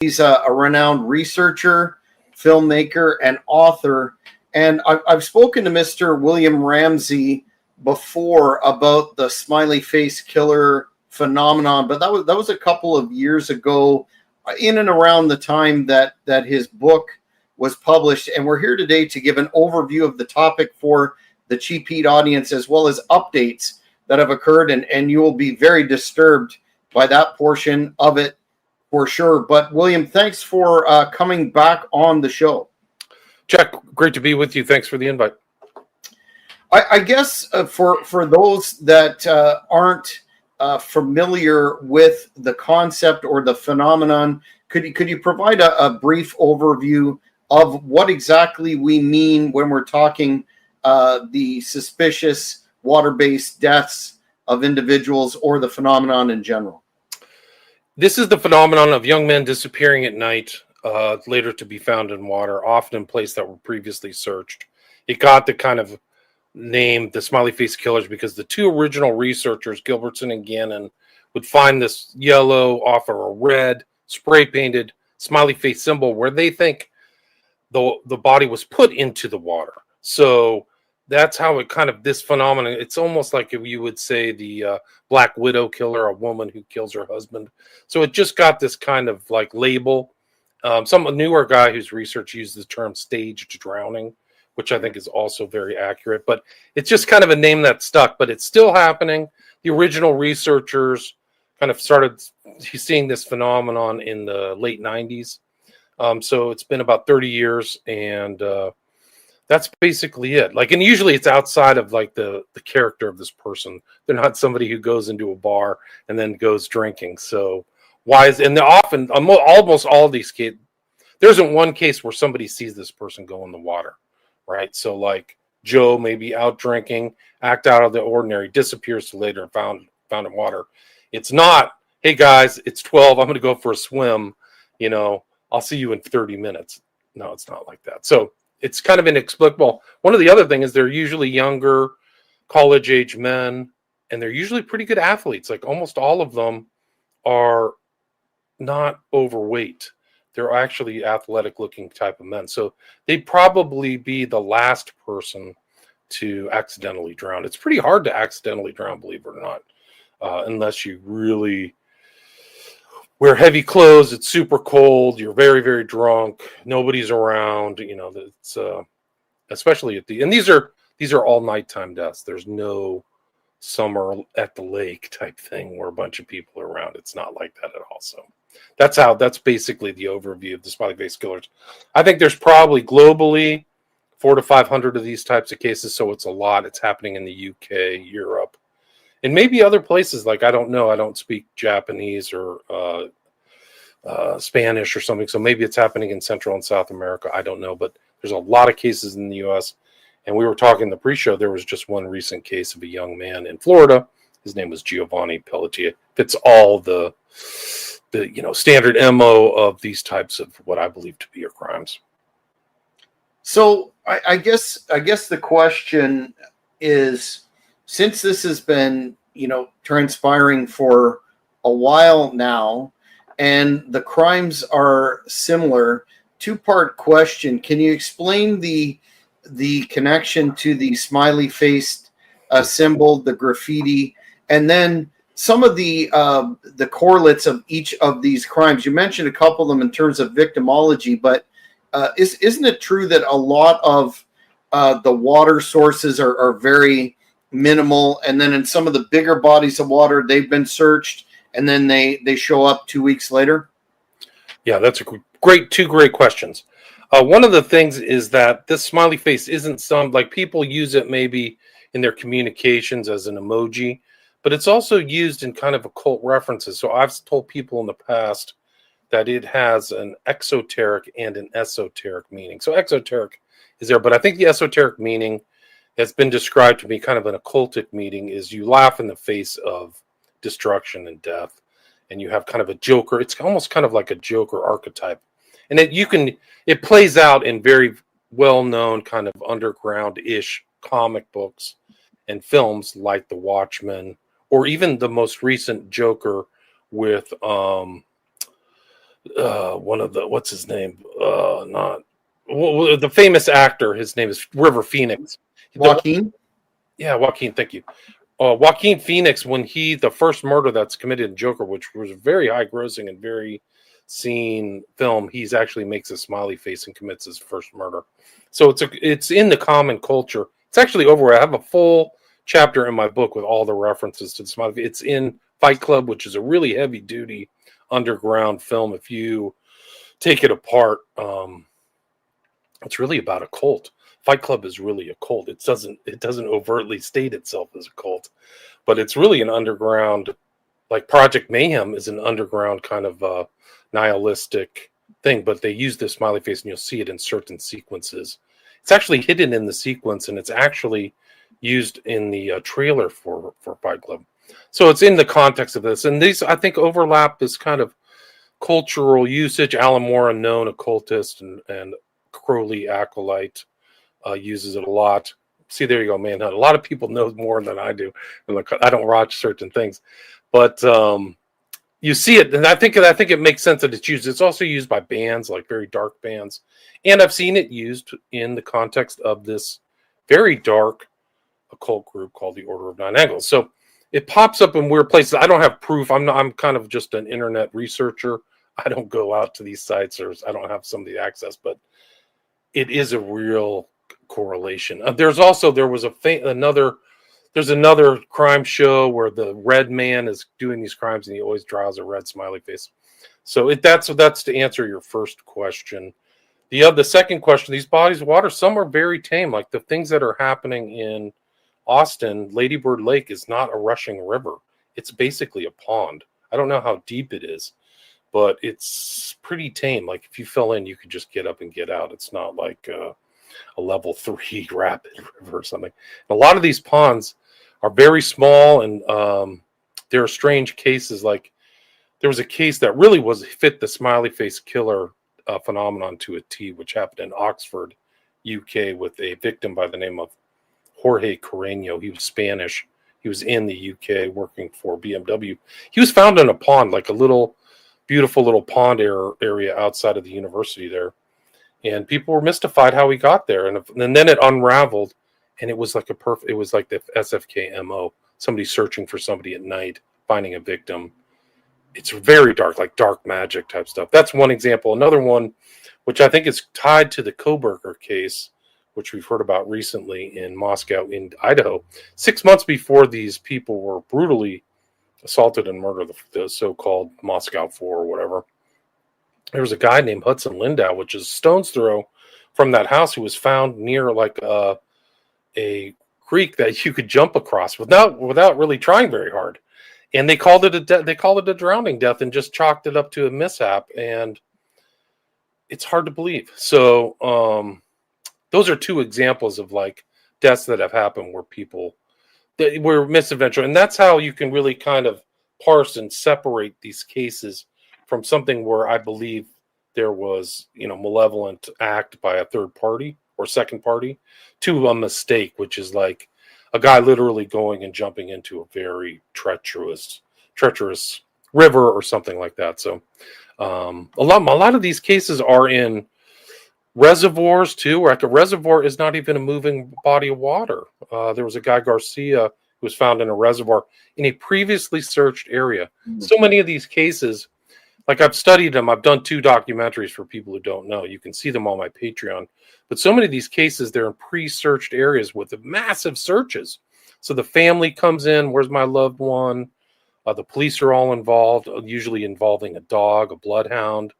He's a renowned researcher, filmmaker, and author. And I've spoken to Mr. William Ramsey before about the smiley face killer phenomenon, but that was a couple of years ago, in and around the time that his book was published. And we're here today to give an overview of the topic for the Cheap Heat audience, as well as updates that have occurred. And you will be very disturbed by that portion of it for sure. But William, thanks for coming back on the show. Jack, great to be with you. Thanks for the invite. I guess for those that aren't familiar with the concept or the phenomenon, could you provide a brief overview of what exactly we mean when we're talking the suspicious water-based deaths of individuals, or the phenomenon in general? This is the phenomenon of young men disappearing at night, later to be found in water, often in places that were previously searched. It got the kind of name the smiley face killers because the two original researchers, Gilbertson and Gannon, would find this yellow, often a red, spray painted smiley face symbol where they think the body was put into the water. So that's how it kind of, this phenomenon, it's almost like if you would say the Black Widow killer, a woman who kills her husband. So it just got this kind of like label. Some newer guy whose research used the term staged drowning, which I think is also very accurate. But it's just kind of a name that stuck, but it's still happening. The original researchers kind of started seeing this phenomenon in the late 90s. So it's been about 30 years, and that's basically it. Like, and usually it's outside of like the character of this person. They're not somebody who goes into a bar and then goes drinking. So and they're often, almost all of these cases, there isn't one case where somebody sees this person go in the water, right? So like Joe may be out drinking, act out of the ordinary, disappears later and found in water. It's not, hey guys, it's 12, I'm going to go for a swim, I'll see you in 30 minutes. No, it's not like that. So it's kind of inexplicable. One of the other things is they're usually younger, college-age men, and they're usually pretty good athletes. Like almost all of them are not overweight. They're actually athletic-looking type of men. So they'd probably be the last person to accidentally drown. It's pretty hard to accidentally drown, believe it or not, unless you really wear heavy clothes, it's super cold, you're very, very drunk, nobody's around, it's especially and these are all nighttime deaths. There's no summer at the lake type thing where a bunch of people are around. It's not like that at all. So that's basically the overview of the smiley face killers. I think there's probably globally 400 to 500 of these types of cases, so it's a lot. It's happening in the UK, Europe, and maybe other places. Like, I don't know. I don't speak Japanese or Spanish or something. So maybe it's happening in Central and South America. I don't know. But there's a lot of cases in the U.S. And we were talking in the pre-show. There was just one recent case of a young man in Florida. His name was Giovanni Pelletier. Fits all the standard MO of these types of what I believe to be crimes. So I guess the question is, since this has been, transpiring for a while now, and the crimes are similar, two-part question. Can you explain the connection to the smiley-faced symbol, the graffiti, and then some of the correlates of each of these crimes? You mentioned a couple of them in terms of victimology, but isn't it true that a lot of the water sources are very minimal, and then in some of the bigger bodies of water, they've been searched, and then they show up 2 weeks later? Yeah, that's two great questions. One of the things is that this smiley face isn't like people use it maybe in their communications as an emoji, but it's also used in kind of occult references. So I've told people in the past that it has an exoteric and an esoteric meaning. So exoteric is there, but I think the esoteric meaning has been described to be kind of an occultic meaning, is you laugh in the face of destruction and death, and you have kind of a Joker. It's almost kind of like a Joker archetype, and it plays out in very well-known kind of underground-ish comic books and films like The Watchmen, or even the most recent Joker with one of the, what's his name? Not the famous actor. His name is River Phoenix. Joaquin? Yeah, Joaquin. Thank you. Joaquin Phoenix, when the first murder that's committed in Joker, which was a very high grossing and very seen film, he's actually makes a smiley face and commits his first murder. So it's in the common culture. It's actually over. I have a full chapter in my book with all the references to the smiley face. It's in Fight Club, which is a really heavy duty underground film. If you take it apart, it's really about a cult. Fight Club is really a cult. It doesn't overtly state itself as a cult, but it's really an underground, like Project Mayhem is an underground kind of nihilistic thing, but they use this smiley face and you'll see it in certain sequences. It's actually hidden in the sequence and it's actually used in the trailer for Fight Club. So it's in the context of this. And these, I think, overlap this kind of cultural usage. Alan Moore, a known occultist and Crowley acolyte, uses it a lot. See, there you go, Manhunt. A lot of people know more than I do. I don't watch certain things, but you see it, and I think it makes sense that it's used. It's also used by bands, like very dark bands, and I've seen it used in the context of this very dark occult group called the Order of Nine Angles. So it pops up in weird places. I don't have proof. I'm kind of just an internet researcher. I don't go out to these sites, or I don't have some of the access, but it is a real correlation. There's another crime show where the red man is doing these crimes and he always draws a red smiley face. So that's to answer your first question. The second question, these bodies of water, some are very tame. Like the things that are happening in Austin, Lady Bird Lake is not a rushing river. It's basically a pond. I don't know how deep it is, but it's pretty tame. Like if you fell in, you could just get up and get out. It's not like a level 3 rapid river or something. A lot of these ponds are very small, and there are strange cases. Like there was a case that really fit the smiley face killer phenomenon to a T, which happened in Oxford, UK, with a victim by the name of Jorge Carreño. He was Spanish. He was in the UK working for BMW. He was found in a pond, like a beautiful little pond area outside of the university there. And people were mystified how he got there. And then it unraveled, and it was like it was like the SFK MO. Somebody searching for somebody at night, finding a victim. It's very dark, like dark magic type stuff. That's one example. Another one, which I think is tied to the Koberger case, which we've heard about recently in Moscow, in Idaho. 6 months before these people were brutally assaulted and murdered, the so-called Moscow 4 or whatever, there was a guy named Hudson Lindau, which is a stone's throw from that house, who was found near like a creek that you could jump across without really trying very hard. And they called it a drowning death and just chalked it up to a mishap. And it's hard to believe. So those are two examples of like deaths that have happened where people that were misadventure. And that's how you can really kind of parse and separate these cases from something where I believe there was, malevolent act by a third party or second party, to a mistake, which is like a guy literally going and jumping into a very treacherous river or something like that. So a lot of these cases are in reservoirs too, where like a reservoir is not even a moving body of water. There was a guy, Garcia, who was found in a reservoir in a previously searched area. Mm-hmm. So many of these cases, like I've studied them. I've done 2 documentaries for people who don't know. You can see them on my Patreon. But so many of these cases, they're in pre-searched areas with massive searches. So the family comes in, where's my loved one? The police are all involved, usually involving a dog, a bloodhound,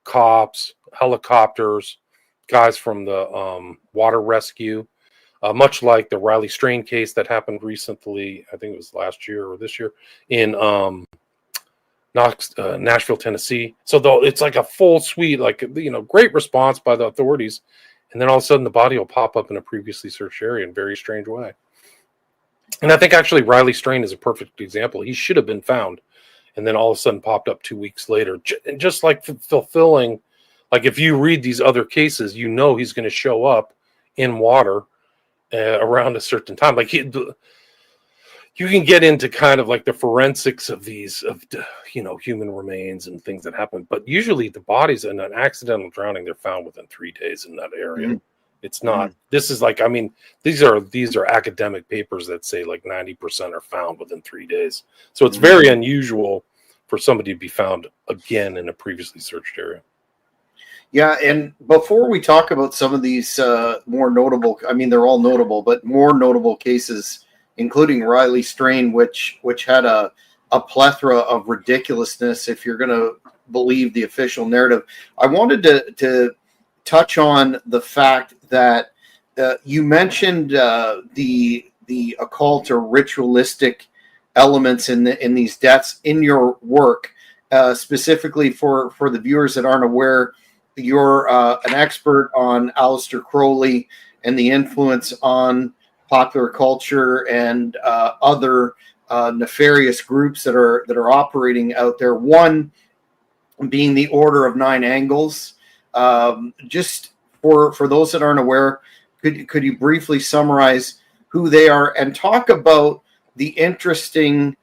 cops, helicopters, guys from the water rescue. Much like the Riley Strain case that happened recently, I think it was last year or this year, in Nashville, Tennessee. So it's like a full suite, like, great response by the authorities. And then all of a sudden the body will pop up in a previously searched area in a very strange way. And I think actually Riley Strain is a perfect example. He should have been found and then all of a sudden popped up 2 weeks later. Just like fulfilling, like if you read these other cases, he's going to show up in water around a certain time. Like you can get into kind of like the forensics of these, of human remains and things that happen. But usually the bodies in an accidental drowning, they're found within 3 days in that area. Mhm. It's not. This is like, I mean, these are academic papers that say like 90% are found within 3 days. So it's very unusual for somebody to be found again in a previously searched area. Yeah, and before we talk about some of these more notable, I mean, they're all notable, but more notable cases, including Riley Strain, which had a plethora of ridiculousness, if you're going to believe the official narrative. I wanted to touch on the fact that you mentioned the occult or ritualistic elements in these deaths in your work, specifically for the viewers that aren't aware. You're an expert on Aleister Crowley and the influence on popular culture and other nefarious groups that are operating out there. One being the Order of Nine Angles. Just for those that aren't aware, could you briefly summarize who they are and talk about the interesting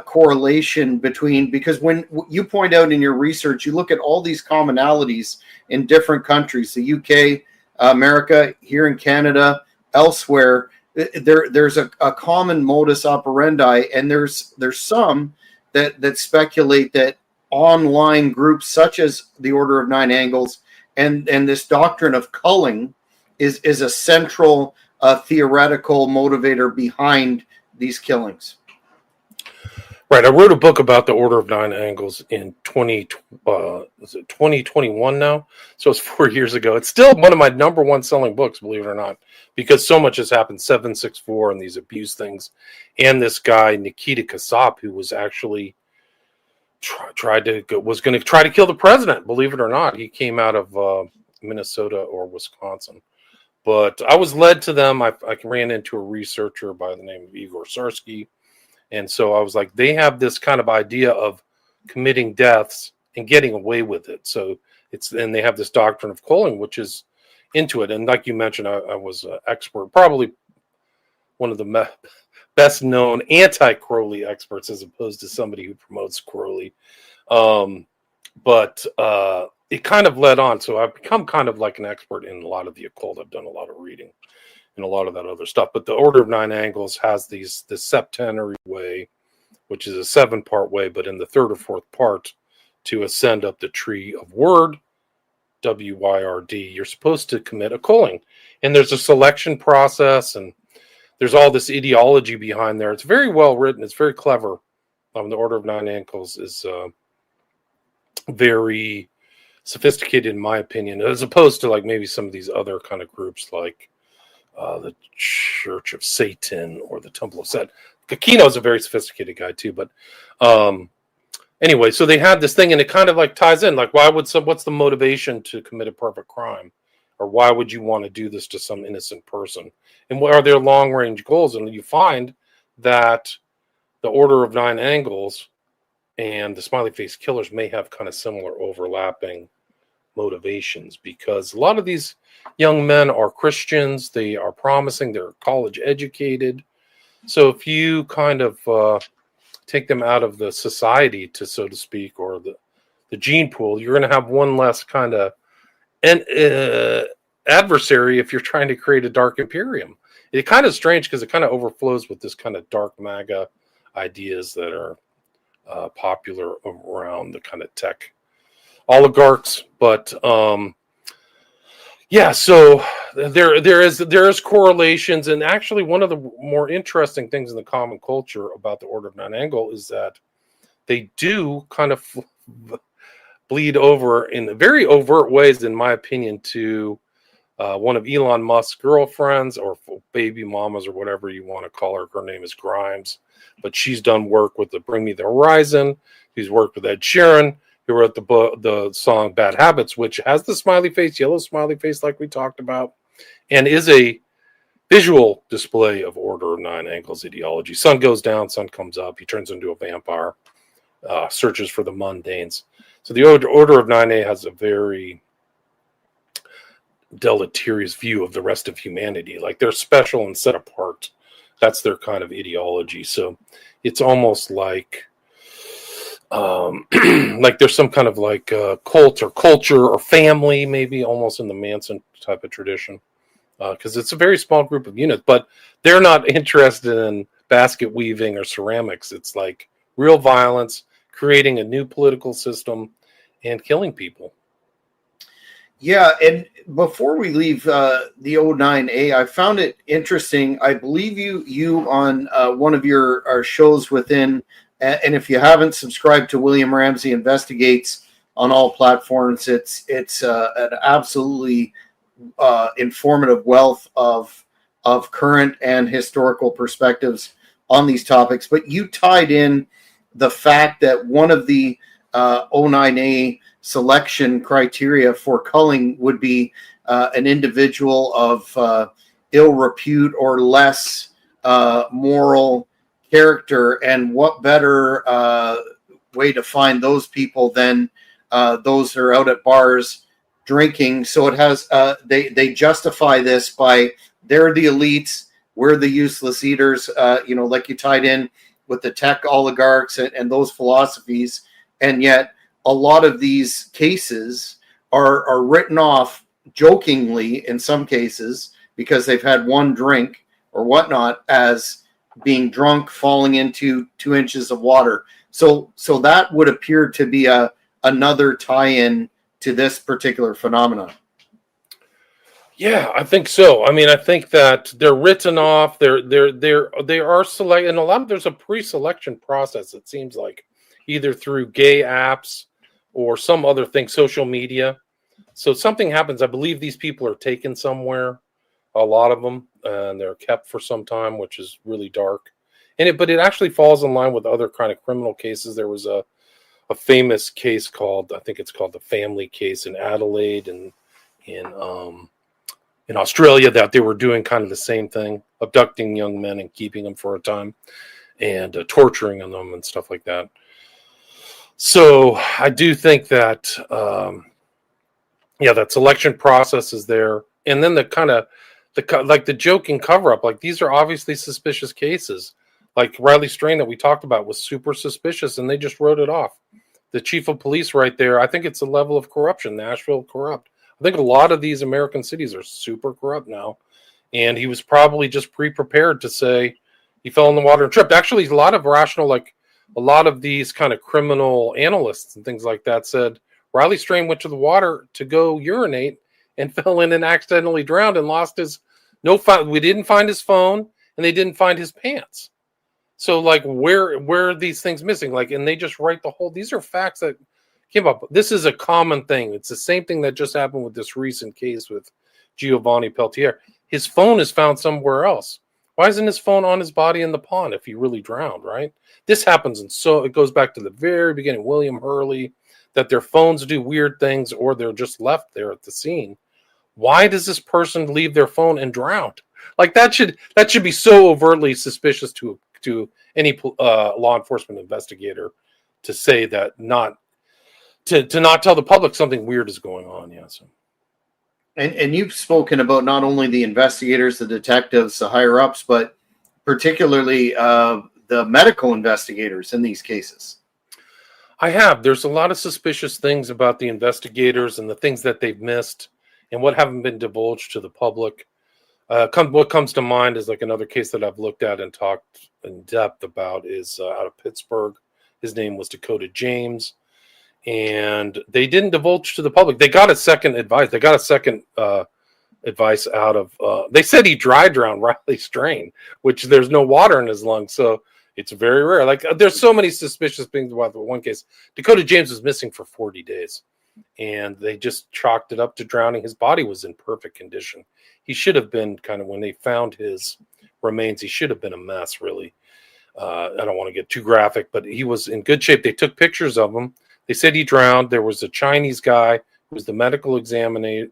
correlation between, because when you point out in your research, you look at all these commonalities in different countries, the UK, America, here in Canada, elsewhere. There's a common modus operandi, and there's some that speculate that online groups such as the Order of Nine Angles and this doctrine of culling is a central theoretical motivator behind these killings. Right. I wrote a book about the Order of Nine Angles in 2021 now. So it's 4 years ago. It's still one of my number one selling books, believe it or not, because so much has happened. 764 and these abuse things. And this guy, Nikita Kasap, who was actually was going to try to kill the president, believe it or not. He came out of Minnesota or Wisconsin. But I was led to them. I ran into a researcher by the name of Igor Sarsky. And so I was like, they have this kind of idea of committing deaths and getting away with it. So and they have this doctrine of culling, which is into it. And like you mentioned, I was an expert, probably one of the best known anti-Crowley experts, as opposed to somebody who promotes Crowley. But it kind of led on. So I've become kind of like an expert in a lot of the occult. I've done a lot of reading and a lot of that other stuff. But the Order of Nine Angles has this septenary way, which is a 7-part way, but in the 3rd or 4th part, to ascend up the tree of word, W-Y-R-D, you're supposed to commit a culling. And there's a selection process, and there's all this ideology behind there. It's very well written. It's very clever. The Order of Nine Angles is very sophisticated, in my opinion, as opposed to like maybe some of these other kind of groups like the Church of Satan or the Temple of Set. Kakino's a very sophisticated guy too, but anyway, so they had this thing, and it kind of like ties in. Like, what's the motivation to commit a perfect crime, or why would you want to do this to some innocent person? And what are their long range goals? And you find that the Order of Nine Angles and the Smiley Face Killers may have kind of similar overlapping motivations, because a lot of these young men are Christians. They are promising, they're college educated. So if you kind of take them out of the society, to so to speak, or the gene pool, you're going to have one less kind of adversary if you're trying to create a dark imperium. It's kind of strange because it kind of overflows with this kind of dark MAGA ideas that are popular around the kind of tech oligarchs. But yeah, so there is correlations, and actually one of the more interesting things in the common culture about the Order of Nine Angle is that they do kind of bleed over in very overt ways, in my opinion, to one of Elon Musk's girlfriends or baby mamas or whatever you want to call her. Her name is Grimes, but she's done work with the Bring Me the Horizon. She's worked with Ed Sheeran, who wrote the song Bad Habits, which has the smiley face, yellow smiley face like we talked about, and is a visual display of Order of Nine Angles ideology. Sun goes down, sun comes up. He turns into a vampire, searches for the mundanes. So the Order of 9A has a very deleterious view of the rest of humanity. Like, they're special and set apart. That's their kind of ideology. So it's almost like like there's some kind of like cult or culture or family, maybe almost in the Manson type of tradition, because it's a very small group of units, but they're not interested in basket weaving or ceramics. It's like real violence, creating a new political system, and killing people. Yeah, and before we leave the O9A, I found it interesting. I believe you on one of your shows within, and if you haven't subscribed to William Ramsey Investigates on all platforms, it's an absolutely informative wealth of current and historical perspectives on these topics. But you tied in the fact that one of the O9A selection criteria for culling would be an individual of ill repute or less moral character. And what better way to find those people than those that are out at bars drinking? So it has they justify this by they're the elites, we're the useless eaters, like you tied in with the tech oligarchs and those philosophies. And yet a lot of these cases are written off jokingly in some cases because they've had one drink or whatnot as being drunk, falling into 2 inches of water. So that would appear to be another tie-in to this particular phenomenon. Yeah, I think so. I mean, I think that they're written off. They are select, and a lot of there's a pre-selection process. It seems like either through gay apps or some other thing, social media. So something happens. I believe these people are taken somewhere, a lot of them, and they're kept for some time, which is really dark. But it actually falls in line with other kind of criminal cases. There was a famous case called, I think it's called the Family Case in Adelaide and in Australia, that they were doing kind of the same thing, abducting young men and keeping them for a time and torturing them and stuff like that. So I do think that, that selection process is there. And then the joking cover up, like these are obviously suspicious cases. Like Riley Strain that we talked about was super suspicious and they just wrote it off. The chief of police right there, I think it's a level of corruption. Nashville corrupt. I think a lot of these American cities are super corrupt now. And he was probably just pre-prepared to say he fell in the water and tripped. Actually, a lot of rational, like a lot of these kind of criminal analysts and things like that said Riley Strain went to the water to go urinate and fell in and accidentally drowned and lost his we didn't find his phone and they didn't find his pants. So like where are these things missing? Like, and they just write these are facts that came up. This is a common thing. It's the same thing that just happened with this recent case with Giovanni Peltier. His phone is found somewhere else. Why isn't his phone on his body in the pond if he really drowned, right? This happens, and so it goes back to the very beginning, William Hurley, that their phones do weird things or they're just left there at the scene. Why does this person leave their phone and drown? Like that should be so overtly suspicious to any law enforcement investigator to say that to not tell the public something weird is going on. Yeah. So. And you've spoken about not only the investigators, the detectives, the higher ups, but particularly the medical investigators in these cases. I have. There's a lot of suspicious things about the investigators and the things that they've missed and what haven't been divulged to the public. What comes to mind is like another case that I've looked at and talked in depth about is out of Pittsburgh. His name was Dakota James. And they didn't divulge to the public. They got a second advice. They got a second advice out of. They said he dry drowned Riley Strain, which there's no water in his lungs, so it's very rare. Like there's so many suspicious things about the one case. Dakota James was missing for 40 days, and they just chalked it up to drowning. His body was in perfect condition. He should have been kind of when they found his remains. He should have been a mess, really. I don't want to get too graphic, but he was in good shape. They took pictures of him. They said he drowned. There was a Chinese guy who was the medical examiner,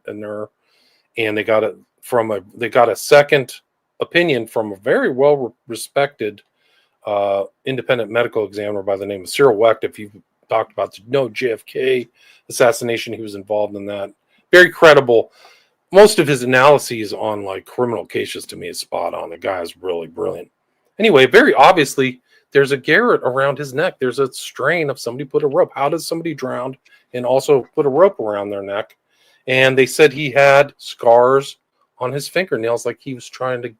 and they got a second opinion from a very well respected independent medical examiner by the name of Cyril Wecht. If you've talked about the JFK assassination, he was involved in that. Very credible. most of his analyses on like criminal cases to me is spot on. The guy is really brilliant. Anyway, very obviously, there's a garrote around his neck. There's a strain of somebody put a rope. How does somebody drown and also put a rope around their neck? And they said he had scars on his fingernails, like he was like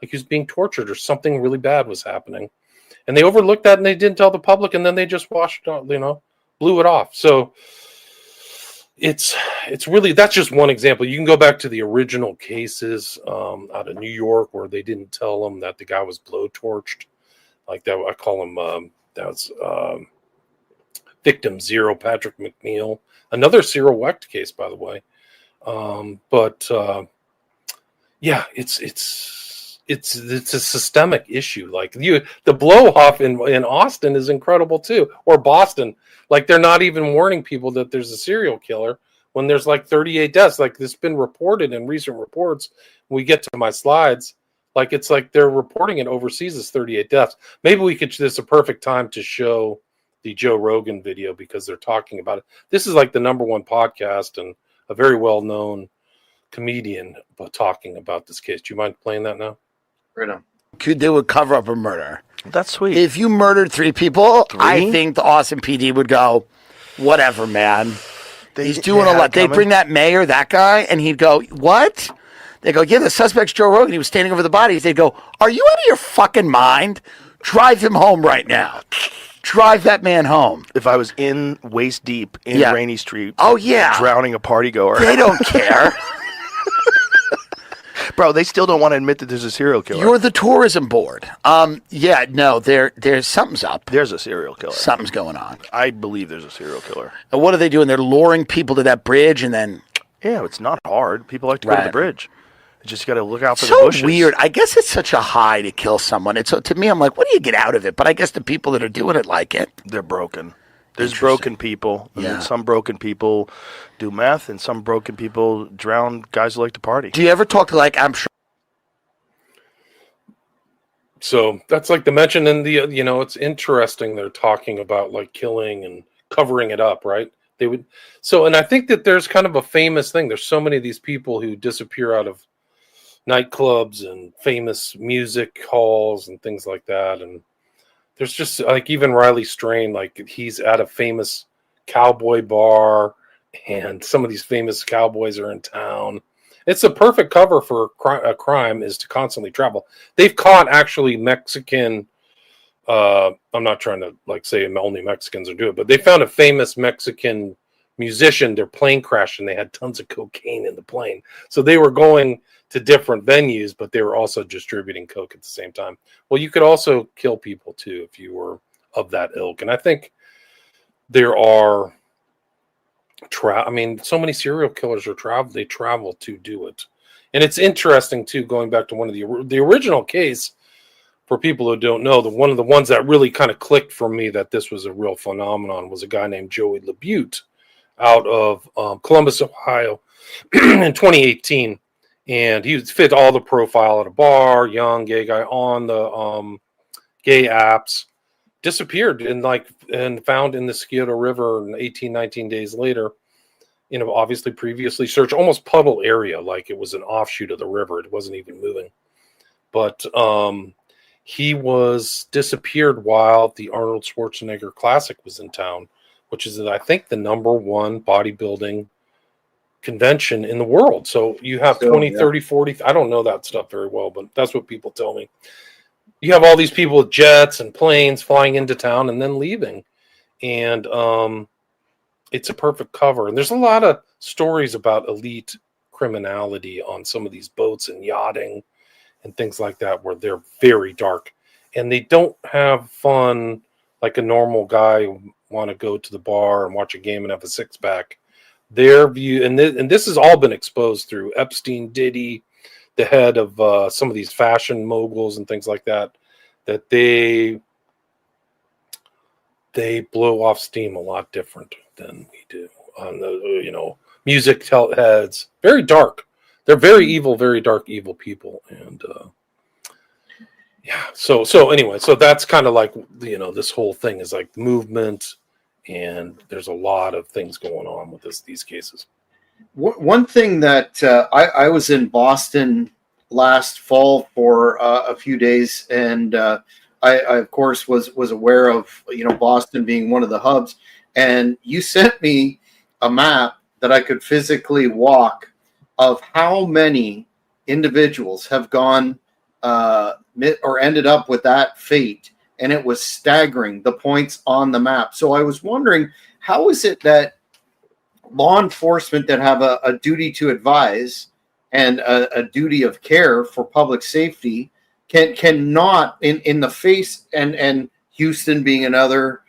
he was being tortured or something really bad was happening. And they overlooked that and they didn't tell the public, and then they just blew it off. So it's really, that's just one example. You can go back to the original cases out of New York where they didn't tell them that the guy was blowtorched. Like that, I call him, that's victim 0, Patrick McNeil. Another Cyril Wecht case, by the way. Yeah, it's a systemic issue. Like the blow off in Austin is incredible too, or Boston. Like they're not even warning people that there's a serial killer when there's like 38 deaths. Like this has been reported in recent reports. When we get to my slides, like it's like they're reporting it overseas as 38 deaths. Maybe we could. This is a perfect time to show the Joe Rogan video because they're talking about it. This is like the #1 podcast and a very well known comedian talking about this case. Do you mind playing that now? Right on. They would cover up a murder. That's sweet. If you murdered 3 people, I think the Austin PD would go, whatever, man. He's doing a lot. They'd bring that mayor, that guy, and he'd go, what? They go, yeah, the suspect's Joe Rogan. He was standing over the bodies. They'd go, are you out of your fucking mind? Drive him home right now. Drive that man home. If I was in waist deep in Rainy Street, drowning a party goer. They don't care. Bro, they still don't want to admit that there's a serial killer. You're the tourism board. There's something's up. There's a serial killer. Something's going on. I believe there's a serial killer. And what are they doing? They're luring people to that bridge and then... Yeah, it's not hard. People like to go to the bridge. You just got to look out for the bushes. So weird. I guess it's such a high to kill someone. To me, I'm like, what do you get out of it? But I guess the people that are doing it like it. They're broken. There's broken people. And then some broken people do meth, and some broken people drown guys who like to party. Do you ever talk to, I'm sure... So that's like the mention in the, it's interesting. They're talking about like killing and covering it up, right? They would. So, and I think that there's kind of a famous thing. There's so many of these people who disappear out of nightclubs and famous music halls and things like that. And there's just like even Riley Strain, like he's at a famous cowboy bar and some of these famous cowboys are in town. It's a perfect cover for a crime is to constantly travel. They've caught actually Mexican. I'm not trying to say only Mexicans are doing it, but they found a famous Mexican musician. Their plane crashed and they had tons of cocaine in the plane. So they were going to different venues, but they were also distributing coke at the same time. Well, you could also kill people too if you were of that ilk. And I think there are. So many serial killers they travel to do it. And it's interesting too, going back to one of the original case, for people who don't know, one of the ones that really kind of clicked for me that this was a real phenomenon was a guy named Joey LaBute out of Columbus, Ohio in 2018. And he fit all the profile at a bar, young gay guy on the gay apps, disappeared and found in the Scioto River 19 days later. Obviously previously searched, almost puddle area, like it was an offshoot of the river. It wasn't even moving. But he was disappeared while the Arnold Schwarzenegger Classic was in town, which is, I think, the #1 bodybuilding convention in the world. So you have 20, 30, 40. I don't know that stuff very well, but that's what people tell me. You have all these people with jets and planes flying into town and then leaving. And it's a perfect cover. And there's a lot of stories about elite criminality on some of these boats and yachting and things like that, where they're very dark and they don't have fun like a normal guy want to go to the bar and watch a game and have a 6-pack. Their view, and this has all been exposed through Epstein, Diddy, the head of some of these fashion moguls and things like that, that they blow off steam a lot different than we do on the, music heads. Very dark. They're very evil, very dark, evil people. And so anyway, so that's kind of like, this whole thing is like movement, and there's a lot of things going on with these cases. One thing that I was in Boston last fall for a few days, and I of course was aware of Boston being one of the hubs. And you sent me a map that I could physically walk of how many individuals have gone or ended up with that fate, and it was staggering, the points on the map. So I was wondering, how is it that law enforcement that have a duty to advise and a duty of care for public safety cannot in the face, and Houston being another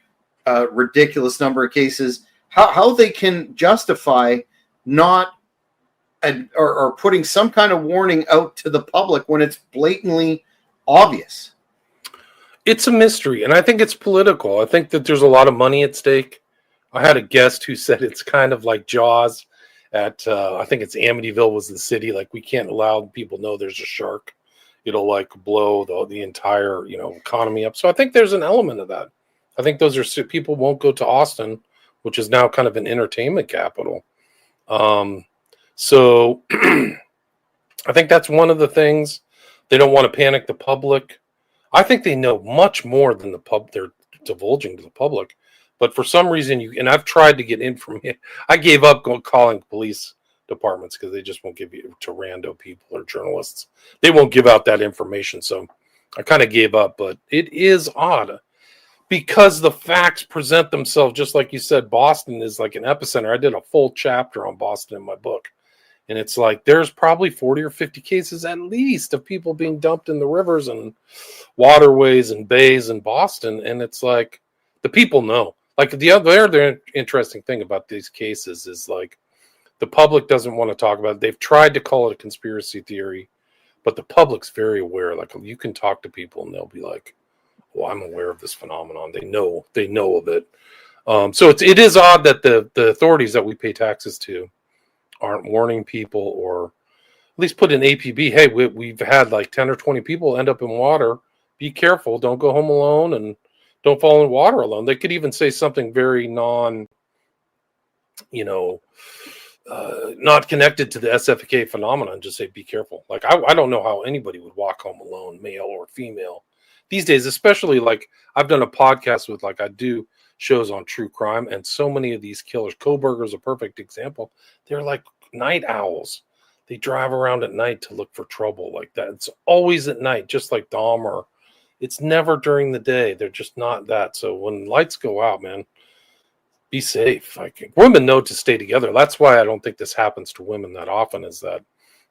ridiculous number of cases, how they can justify not or putting some kind of warning out to the public when it's blatantly obvious. It's a mystery, and I think it's political. I think that there's a lot of money at stake. I had a guest who said it's kind of like Jaws at, I think it's Amityville was the city. Like, we can't allow people to know there's a shark. It'll like blow the entire, economy up. So I think there's an element of that. I think those are people won't go to Austin, which is now kind of an entertainment capital. So I think that's one of the things. They don't want to panic the public. I think they know much more than they're divulging to the public. But for some reason, and I've tried to get information. I gave up calling police departments because they just won't give you to rando people or journalists. They won't give out that information. So I kind of gave up. But it is odd because the facts present themselves, just like you said. Boston is like an epicenter. I did a full chapter on Boston in my book. And it's like there's probably 40 or 50 cases at least of people being dumped in the rivers and waterways and bays in Boston. And it's like the people know. Like the other interesting thing about these cases is like the public doesn't want to talk about it. They've tried to call it a conspiracy theory, but the public's very aware. Like you can talk to people and they'll be like, "Well, I'm aware of this phenomenon." They know of it. So it is odd that the authorities that we pay taxes to aren't warning people, or at least put an APB. Hey, we've had like 10 or 20 people end up in water. Be careful. Don't go home alone and don't fall in water alone. They could even say something very not connected to the SFK phenomenon. Just say, be careful. Like, I don't know how anybody would walk home alone, male or female, these days, especially like I've done a podcast with, like I do shows on true crime, and so many of these killers, Koberger's a perfect example. They're like night owls. They drive around at night to look for trouble like that. It's always at night, just like Dahmer. It's never during the day. They're just not that. So when lights go out, man, be safe. Like, women know to stay together. That's why I don't think this happens to women that often, is that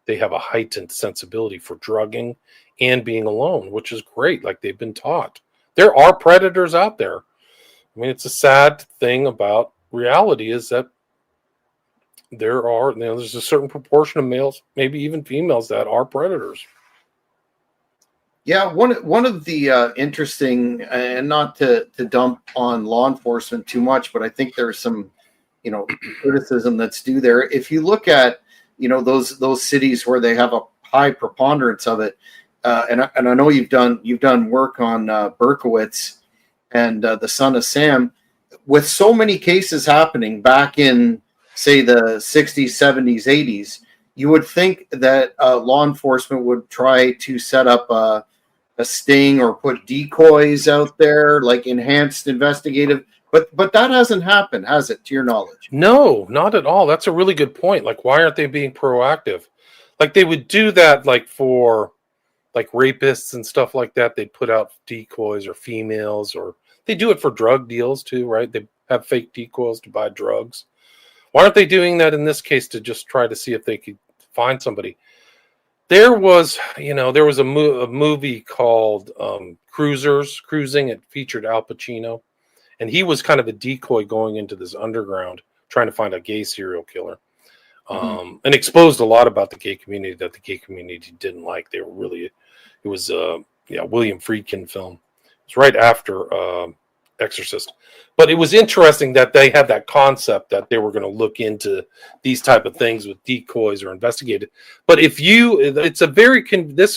they have a heightened sensibility for drugging and being alone, which is great. Like, they've been taught. There are predators out there. I mean, it's a sad thing about reality is that there's a certain proportion of males, maybe even females, that are predators. Yeah, one of the interesting, and not to dump on law enforcement too much, but I think there's some, criticism that's due there. If you look at, those cities where they have a high preponderance of it, and I know you've done work on Berkowitz and the son of Sam, with so many cases happening back in, say, the 60s, 70s, 80s, you would think that law enforcement would try to set up a sting or put decoys out there, like enhanced investigative, but that hasn't happened, has it, to your knowledge? No, not at all. That's a really good point. Like, why aren't they being proactive? Like, they would do that, like, for like rapists and stuff like that. They'd put out decoys, or females, or they do it for drug deals too, right? They have fake decoys to buy drugs. Why aren't they doing that in this case to just try to see if they could find somebody? There was a movie called Cruising. It featured Al Pacino, and he was kind of a decoy going into this underground, trying to find a gay serial killer, and exposed a lot about the gay community that the gay community didn't like. They were really, it was William Friedkin film. It was right after Exorcist. But it was interesting that they had that concept that they were going to look into these type of things with decoys or investigate it. But this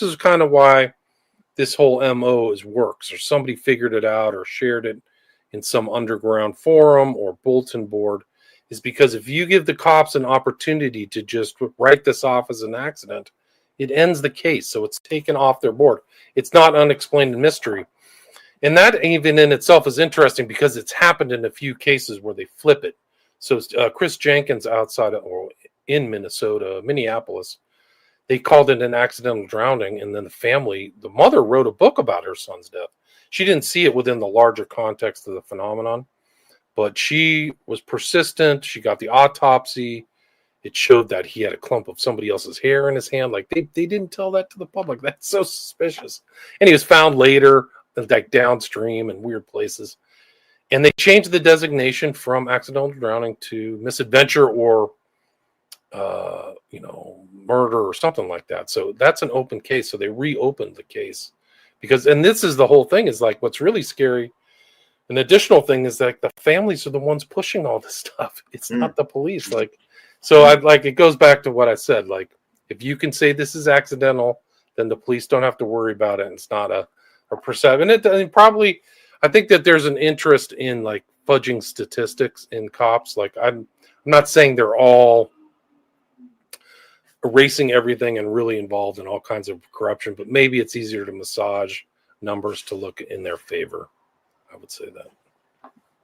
is kind of why this whole MO works, or somebody figured it out or shared it in some underground forum or bulletin board. is because if you give the cops an opportunity to just write this off as an accident, it ends the case. So it's taken off their board. It's not unexplained mystery. And that even in itself is interesting because it's happened in a few cases where they flip it. So Chris Jenkins in Minneapolis, they called it an accidental drowning. And then the mother wrote a book about her son's death. She didn't see it within the larger context of the phenomenon, but she was persistent. She got the autopsy. It showed that he had a clump of somebody else's hair in his hand. Like they didn't tell that to the public. That's so suspicious. And he was found later, like downstream in weird places. And they changed the designation from accidental drowning to misadventure or, murder or something like that. So that's an open case. So they reopened the case and this is the whole thing is like, what's really scary. An additional thing is that the families are the ones pushing all this stuff. It's not the police. It goes back to what I said. Like, if you can say this is accidental, then the police don't have to worry about it. And it's not a perception. And probably, I think that there's an interest in like fudging statistics in cops. Like, I'm not saying they're all erasing everything and really involved in all kinds of corruption, but maybe it's easier to massage numbers to look in their favor. I would say that.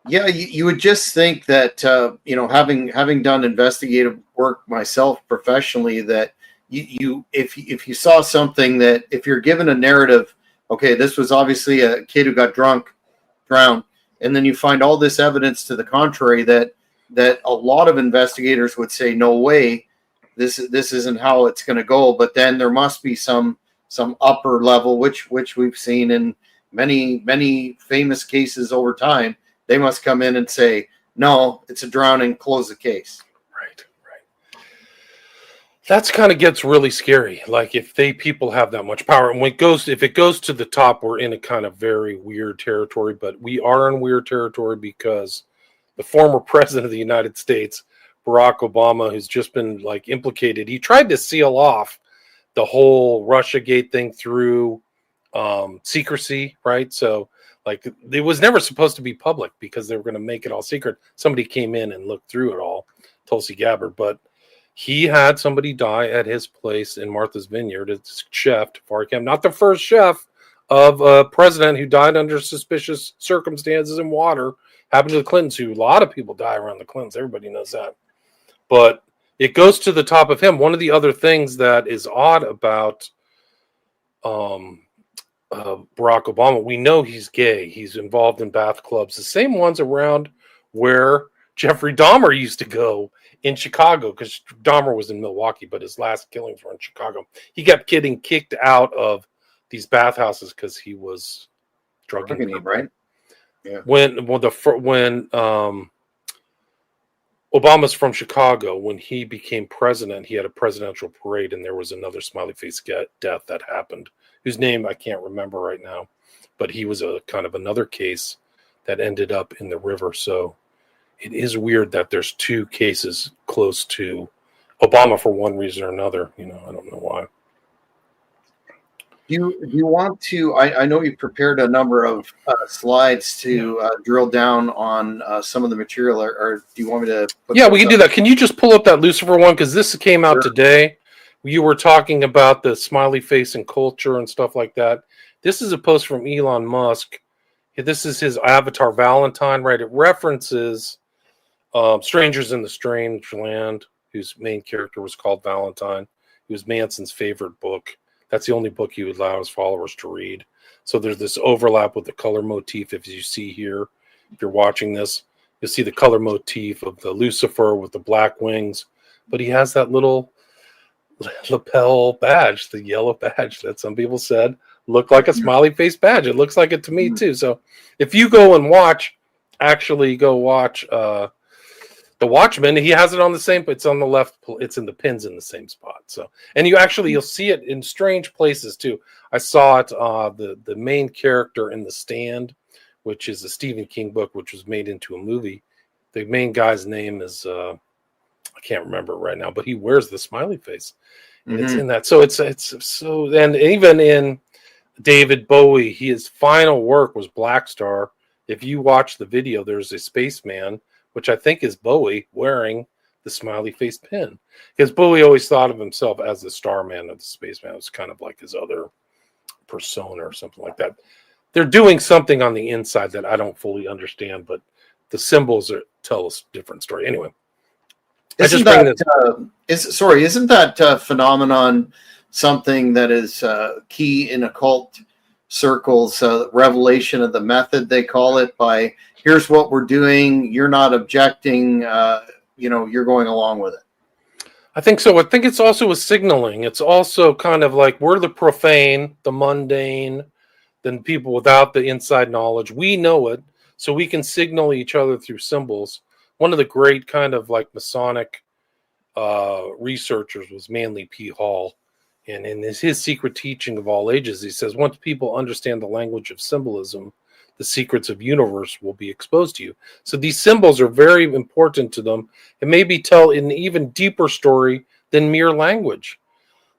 Yeah, you would just think that having done investigative work myself professionally, that if you saw something, that if you're given a narrative, okay, this was obviously a kid who got drowned, and then you find all this evidence to the contrary, that a lot of investigators would say, no way, this isn't how it's going to go. But then there must be some upper level, which we've seen in many famous cases over time. They must come in and say, no, it's a drowning, close the case. Right. That's kind of gets really scary. Like if people have that much power, and if it goes to the top, we're in a kind of very weird territory. But we are in weird territory because the former president of the United States, Barack Obama, who's just been like implicated, he tried to seal off the whole Russiagate thing through secrecy, right? So like it was never supposed to be public because they were going to make it all secret. Somebody came in and looked through it all, Tulsi Gabbard, but he had somebody die at his place in Martha's Vineyard. It's chef, Farcam, not the first chef of a president who died under suspicious circumstances in water. Happened to the Clintons, who a lot of people die around the Clintons. Everybody knows that. But it goes to the top of him. One of the other things that is odd about Barack Obama, we know he's gay. He's involved in bath clubs, the same ones around where Jeffrey Dahmer used to go in Chicago, because Dahmer was in Milwaukee, but his last killings were in Chicago. He kept getting kicked out of these bathhouses because he was drugging people. Right? Yeah. When Obama's from Chicago, when he became president, he had a presidential parade, and there was another smiley face death that happened, whose name I can't remember right now, but he was a kind of another case that ended up in the river. So it is weird that there's two cases close to Obama for one reason or another. I don't know why. Do you want to? I know you prepared a number of slides to drill down on some of the material, or do you want me to? Yeah, we can do that. Can you just pull up that Lucifer one, because this came out today? You were talking about the smiley face and culture and stuff like that. This is a post from Elon Musk. This is his avatar Valentine, right? It references Strangers in the Strange Land, whose main character was called Valentine. It was Manson's favorite book. That's the only book he would allow his followers to read. So there's this overlap with the color motif. If you see here, if you're watching this, you'll see the color motif of the Lucifer with the black wings. But he has that little lapel badge, the yellow badge that some people said looked like a smiley face badge. It looks like it to me too. So if you go and watch The Watchmen, he has it on the same, it's on the left, it's in the pins in the same spot. So, and you'll see it in strange places too. I saw it, the main character in The Stand, which is a Stephen King book, which was made into a movie. The main guy's name is, I can't remember right now, but he wears the smiley face. And it's in that. So it's so, and even in David Bowie, his final work was Black Star. If you watch the video, there's a spaceman which I think is Bowie wearing the smiley face pin. Because Bowie always thought of himself as the Starman or the Spaceman. It was kind of like his other persona or something like that. They're doing something on the inside that I don't fully understand, but the symbols tell us a different story. Anyway, isn't that phenomenon something that is key in occult circles? Revelation of the method, they call it. By here's what we're doing, you're not objecting. You're going along with it. I think so. I think it's also a signaling. It's also kind of like we're the profane, the mundane, than people without the inside knowledge. We know it, so we can signal each other through symbols. One of the great kind of like Masonic researchers was Manly P. Hall. And in his secret teaching of all ages, he says, once people understand the language of symbolism, the secrets of universe will be exposed to you. So these symbols are very important to them. It maybe tell an even deeper story than mere language.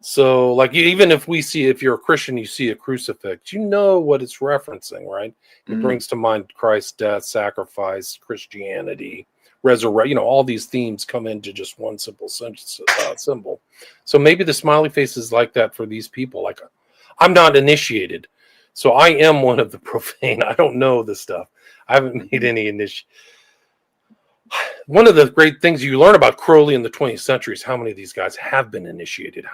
So like even if you're a Christian, you see a crucifix, you know what it's referencing, right? It brings to mind Christ's death, sacrifice, Christianity, resurrection. All these themes come into just one simple symbol. So maybe the smiley face is like that for these people. Like, I'm not initiated, so I am one of the profane. I don't know this stuff. I haven't made any initiation. One of the great things you learn about Crowley in the 20th century is how many of these guys have been initiated.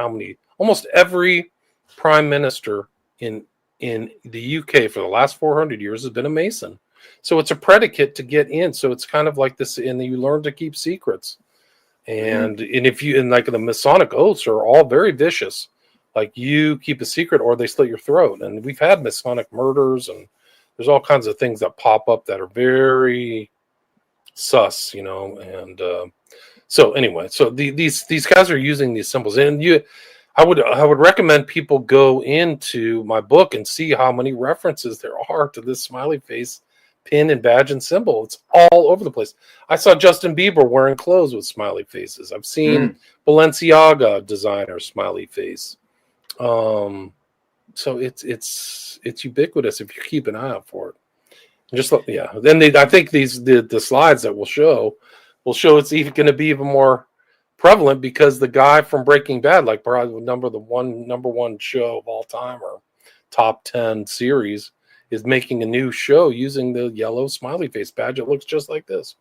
Almost every prime minister in the UK for the last 400 years has been a Mason. So it's a predicate to get in. So it's kind of like this, and you learn to keep secrets. And like the Masonic oaths are all very vicious. Like you keep a secret or they slit your throat. And we've had Masonic murders, and there's all kinds of things that pop up that are very sus, and so anyway, so these guys are using these symbols, and I would recommend people go into my book and see how many references there are to this smiley face pin and badge and symbol. It's all over the place. I saw Justin Bieber wearing clothes with smiley faces. I've seen Balenciaga designer smiley face. So it's ubiquitous if you keep an eye out for it. Then I think the slides that will show it's even going to be even more prevalent because the guy from Breaking Bad, like probably number one show of all time or top 10 series, is making a new show using the yellow smiley face badge. It looks just like this,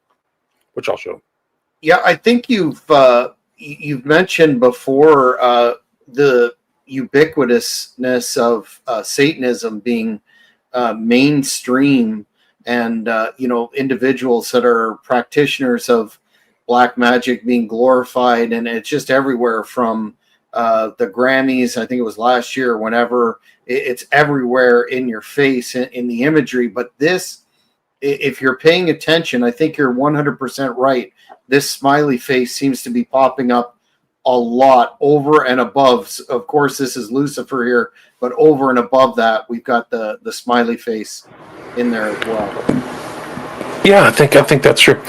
which I'll show. Yeah, I think you've mentioned before the ubiquitousness of Satanism being mainstream, and individuals that are practitioners of black magic being glorified, and it's just everywhere from the Grammys. I think it was last year, whenever it's everywhere in your face in the imagery. But this, if you're paying attention, I think you're 100% right. This smiley face seems to be popping up a lot over and above. Of course, this is Lucifer here, but over and above that, we've got the smiley face in there as well. Yeah, I think that's true.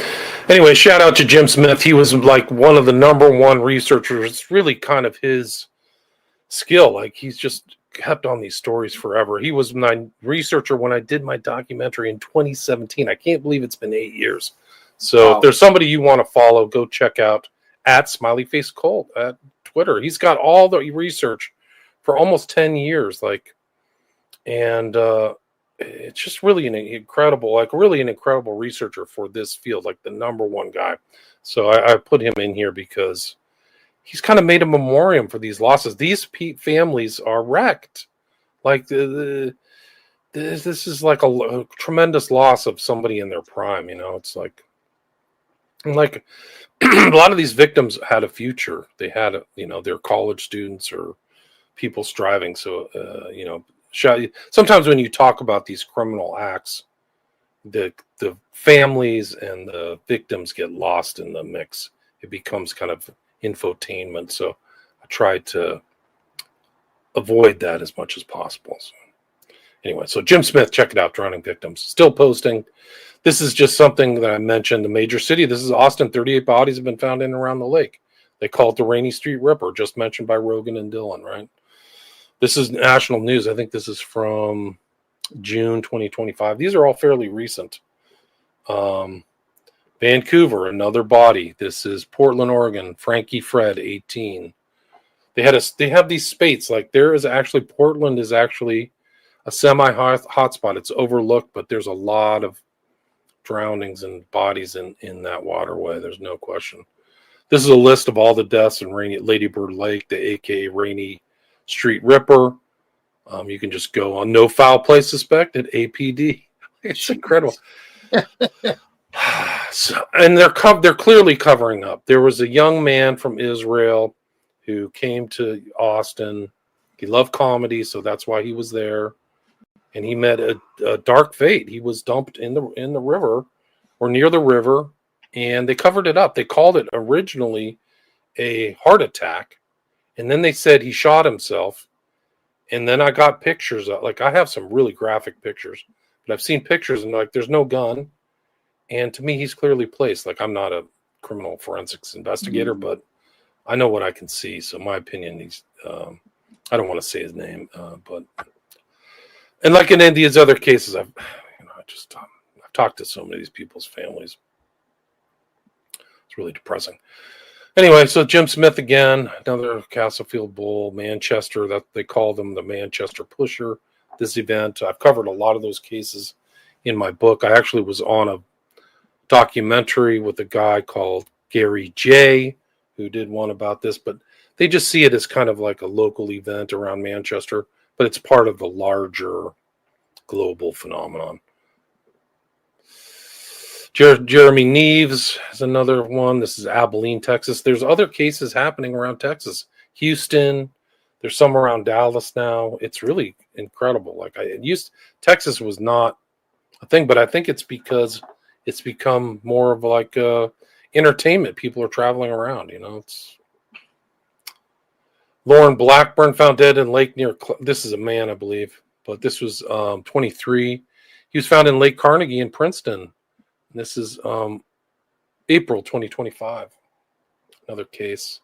Anyway, shout out to Jim Smith. He was like one of the number one researchers. It's really kind of his skill. Like he's just kept on these stories forever. He was my researcher when I did my documentary in 2017. I can't believe it's been 8 years. So If there's somebody you want to follow, go check out at Smiley Face Cult at Twitter. He's got all the research for almost 10 years. And it's just really an incredible researcher for this field, like the number one guy. So I put him in here because he's kind of made a memoriam for these losses. These families are wrecked. Like this is like a tremendous loss of somebody in their prime. It's like a lot of these victims had a future. They had they're college students or people striving. So sometimes when you talk about these criminal acts, the families and the victims get lost in the mix. It becomes kind of infotainment. So I try to avoid that as much as possible. So anyway, so Jim Smith, check it out, Drowning Victims. Still posting. This is just something that I mentioned, the major city. This is Austin. 38 bodies have been found in and around the lake. They call it the Rainy Street Ripper, just mentioned by Rogan and Dylan, right? This is national news. I think this is from June 2025. These are all fairly recent. Vancouver, another body. This is Portland, Oregon. Frankie Fred, 18. They have these spates. Like Portland is actually a semi-hotspot. It's overlooked, but there's a lot of drownings and bodies in that waterway. There's no question. This is a list of all the deaths in Lady Bird Lake, the AKA Rainy Street Ripper. You can just go on no foul play suspected, APD. It's incredible. And they're clearly covering up. There was a young man from Israel who came to Austin. He loved comedy, so that's why he was there. And he met a dark fate. He was dumped in the river or near the river, and they covered it up. They called it originally a heart attack, and then they said he shot himself. And then I got pictures I have some really graphic pictures, but I've seen pictures and there's no gun. And to me, he's clearly placed. I'm not a criminal forensics investigator, but I know what I can see. So my opinion, he's I don't want to say his name, but and like in these other cases, I've talked to so many of these people's families. It's really depressing. Anyway, so Jim Smith again, another Castlefield Bull, Manchester, that they call them the Manchester Pusher. This event, I've covered a lot of those cases in my book. I actually was on a documentary with a guy called Gary J, who did one about this, but they just see it as kind of like a local event around Manchester, but it's part of the larger global phenomenon. Jeremy Neves is another one. This is Abilene, Texas. There's other cases happening around Texas. Houston. There's some around Dallas now. It's really incredible. Texas was not a thing, but I think it's because it's become more of like entertainment. People are traveling around. It's Lauren Blackburn found dead in lake near. This is a man, I believe, but this was 23. He was found in Lake Carnegie in Princeton. This is April 2025. Another case.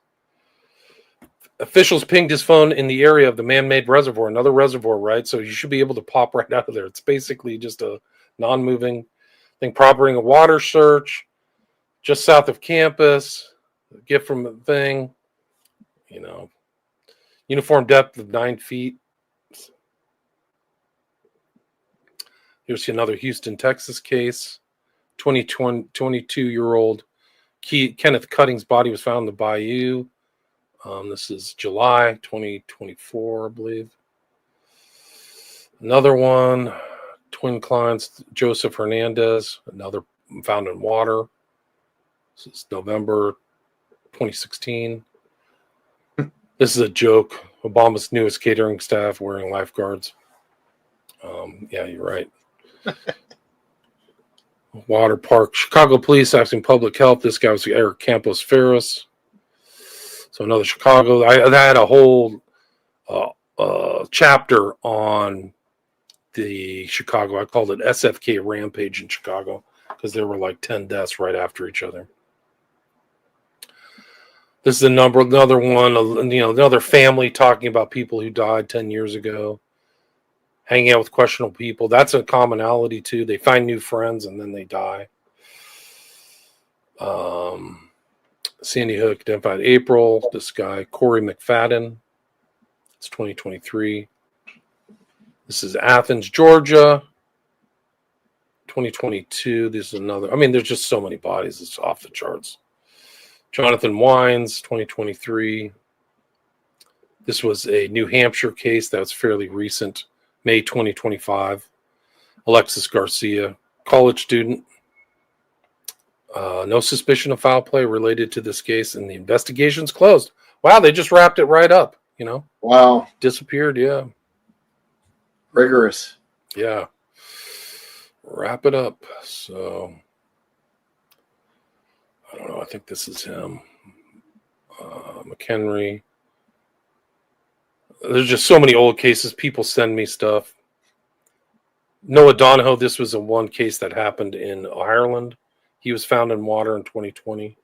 Officials pinged his phone in the area of the man-made reservoir, another reservoir, right? So you should be able to pop right out of there. It's basically just a non-moving thing. Prompting a water search just south of campus. A gift from the thing. Uniform depth of 9 feet. Here's another Houston, Texas case. 22-year-old Kenneth Cutting's body was found in the bayou. This is July 2024, I believe. Another one, twin clients, Joseph Hernandez, another found in water. This is November 2016. This is a joke. Obama's newest catering staff wearing lifeguards. Yeah, you're right. Water Park, Chicago police acting public health. This guy was Eric Campos Ferris. So another Chicago. I had a whole chapter on the Chicago. I called it SFK Rampage in Chicago because there were like 10 deaths right after each other. This is another one. Another family talking about people who died 10 years ago. Hanging out with questionable people. That's a commonality too. They find new friends and then they die. Sandy Hook identified April. This guy, Corey McFadden. It's 2023. This is Athens, Georgia. 2022. This is another. There's just so many bodies. It's off the charts. Jonathan Wines, 2023. This was a New Hampshire case that was fairly recent. May 2025, Alexis Garcia, college student. No suspicion of foul play related to this case, and the investigation's closed. Wow, they just wrapped it right up, Wow. Disappeared, yeah. Rigorous. Yeah. Wrap it up. So, I don't know, I think this is him. McHenry. There's just so many old cases. People send me stuff. Noah Donahoe, this was a one case that happened in Ireland. He was found in water in 2020.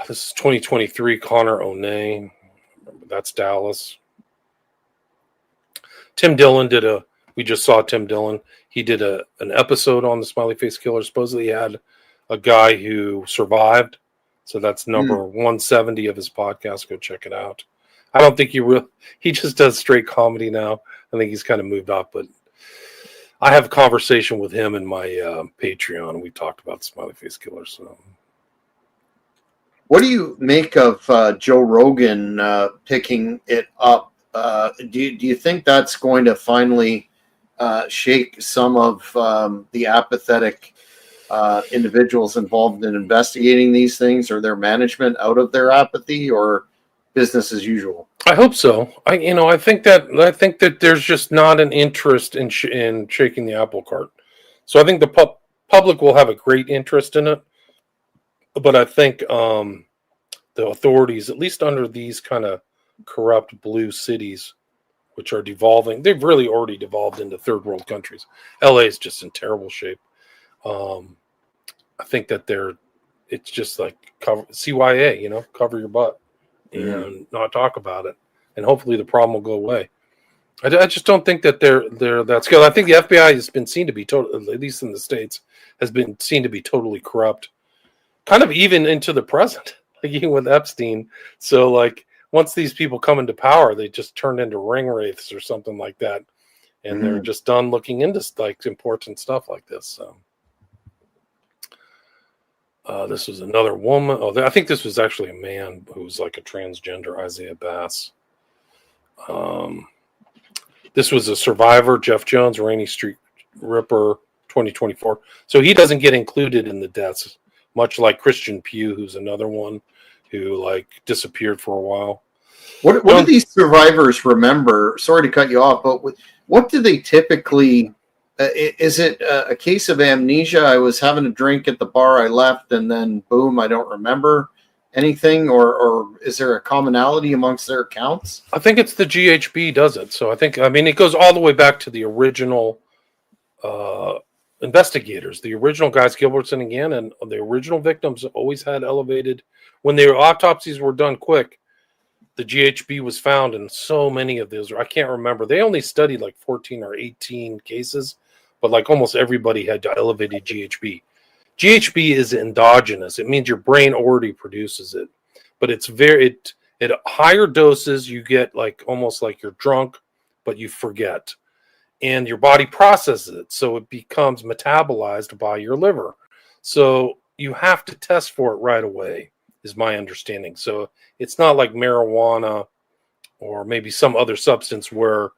This is 2023, Connor O'Neill. That's Dallas. Tim Dillon we just saw Tim Dillon. He did an episode on the Smiley Face Killer. Supposedly he had a guy who survived. So that's number 170 of his podcast. Go check it out. I don't think he just does straight comedy now. I think he's kind of moved off, but I have a conversation with him in my Patreon. We talked about the Smiley Face Killer. So, what do you make of Joe Rogan picking it up? Do you think that's going to finally shake some of the apathetic individuals involved in investigating these things, or their management out of their apathy, or business as usual? I hope so. I think that there's just not an interest in shaking the apple cart. So I think the public will have a great interest in it, but I think the authorities, at least under these kind of corrupt blue cities, which are devolving, they've really already devolved into third world countries. LA is just in terrible shape. I think that it's just like CYA, cover your butt and not talk about it, and hopefully the problem will go away. I just don't think that they're that skilled. I think the FBI has been seen to be at least in the States, has been seen to be totally corrupt, kind of even into the present, like even with Epstein. So like once these people come into power, they just turn into ring wraiths or something like that, and they're just done looking into like important stuff like this. So. This was another woman. Oh, I think this was actually a man who was like a transgender, Isaiah Bass. This was a survivor, Jeff Jones, Rainy Street Ripper, 2024. So he doesn't get included in the deaths, much like Christian Pugh, who's another one who like disappeared for a while. What do these survivors remember? Sorry to cut you off, but what do they typically? Is it a case of amnesia? I was having a drink at the bar, I left, and then boom, I don't remember anything, or is there a commonality amongst their accounts? I think it's the GHB does it. So I mean, it goes all the way back to the original investigators, the original guys, Gilbertson and Gannon. The original victims always had elevated, when their autopsies were done quick, the GHB was found in so many of those. I can't remember. They only studied like 14 or 18 cases, but like almost everybody had elevated GHB. GHB is endogenous. It means your brain already produces it, but it's at higher doses, you get like almost like you're drunk, but you forget, and your body processes it. So it becomes metabolized by your liver. So you have to test for it right away, is my understanding. So it's not like marijuana or maybe some other substance where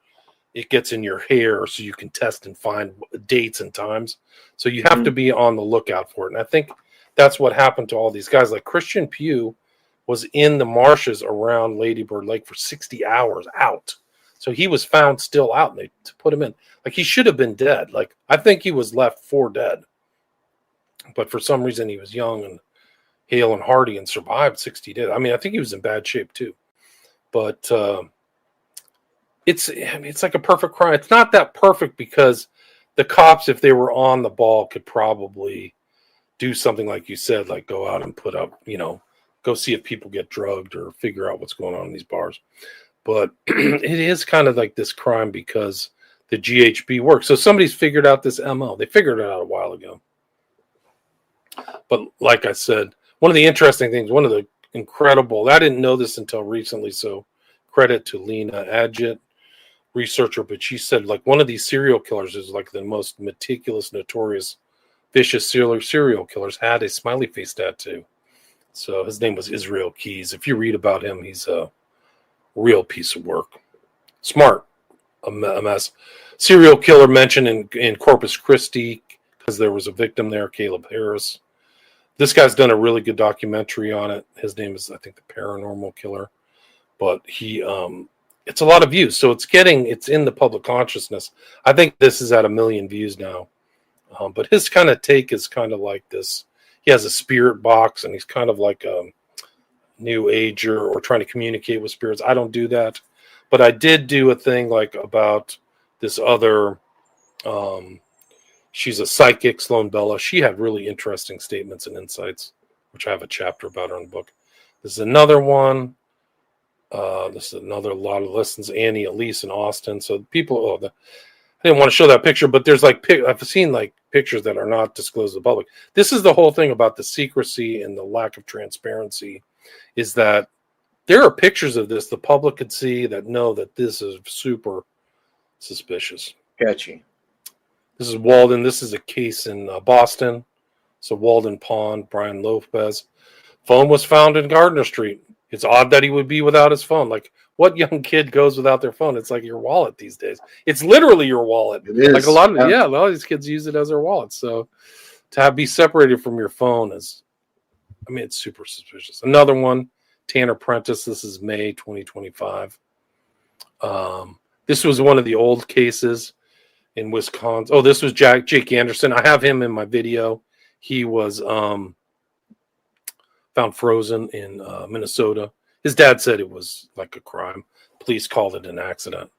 it gets in your hair so you can test and find dates and times. So you have to be on the lookout for it. And I think that's what happened to all these guys. Like Christian Pugh was in the marshes around Lady Bird Lake for 60 hours out. So he was found still out, and they put him in. Like he should have been dead. Like I think he was left for dead. But for some reason he was young and hale and hearty and survived 60 days. I mean, I think he was in bad shape too. But it's like a perfect crime. It's not that perfect because the cops, if they were on the ball, could probably do something like you said, like go out and put up, go see if people get drugged or figure out what's going on in these bars. But it is kind of like this crime because the GHB works. So somebody's figured out this MO. They figured it out a while ago. But like I said, one of the interesting things, one of the incredible, I didn't know this until recently, so credit to Lena Adjit, researcher, but she said like one of these serial killers is like the most meticulous, notorious, vicious serial killers had a smiley face tattoo. So his name was Israel Keys. If you read about him, he's a real piece of work. Smart, a mess. Serial killer mentioned in Corpus Christi because there was a victim there, Caleb Harris. This guy's done a really good documentary on it. His name is, I think, The Paranormal Killer. But he, it's a lot of views. So it's in the public consciousness. I think this is at 1 million views now. But his kind of take is kind of like this. He has a spirit box, and he's kind of like a new ager or trying to communicate with spirits. I don't do that. But I did do a thing like about this other, she's a psychic, Sloan Bella. She had really interesting statements and insights, which I have a chapter about her in the book. This is another one. This is another lot of listens. Annie, Elise in Austin. So people, didn't want to show that picture, but there's like I've seen like pictures that are not disclosed to the public. This is the whole thing about the secrecy and the lack of transparency, is that there are pictures of this the public could see that know that this is super suspicious. Catchy. This is Walden. This is a case in Boston. So Walden Pond, Brian Lopez. Phone was found in Gardner Street. It's odd that he would be without his phone. Like, what young kid goes without their phone? It's like your wallet these days. It's literally your wallet. It is. Like a lot of these kids use it as their wallet. So to be separated from your phone is, I mean, it's super suspicious. Another one, Tanner Prentice. This is May 2025. This was one of the old cases in Wisconsin. Oh, this was Jake Anderson. I have him in my video. He was found frozen in Minnesota. His dad said it was like a crime. Police called it an accident.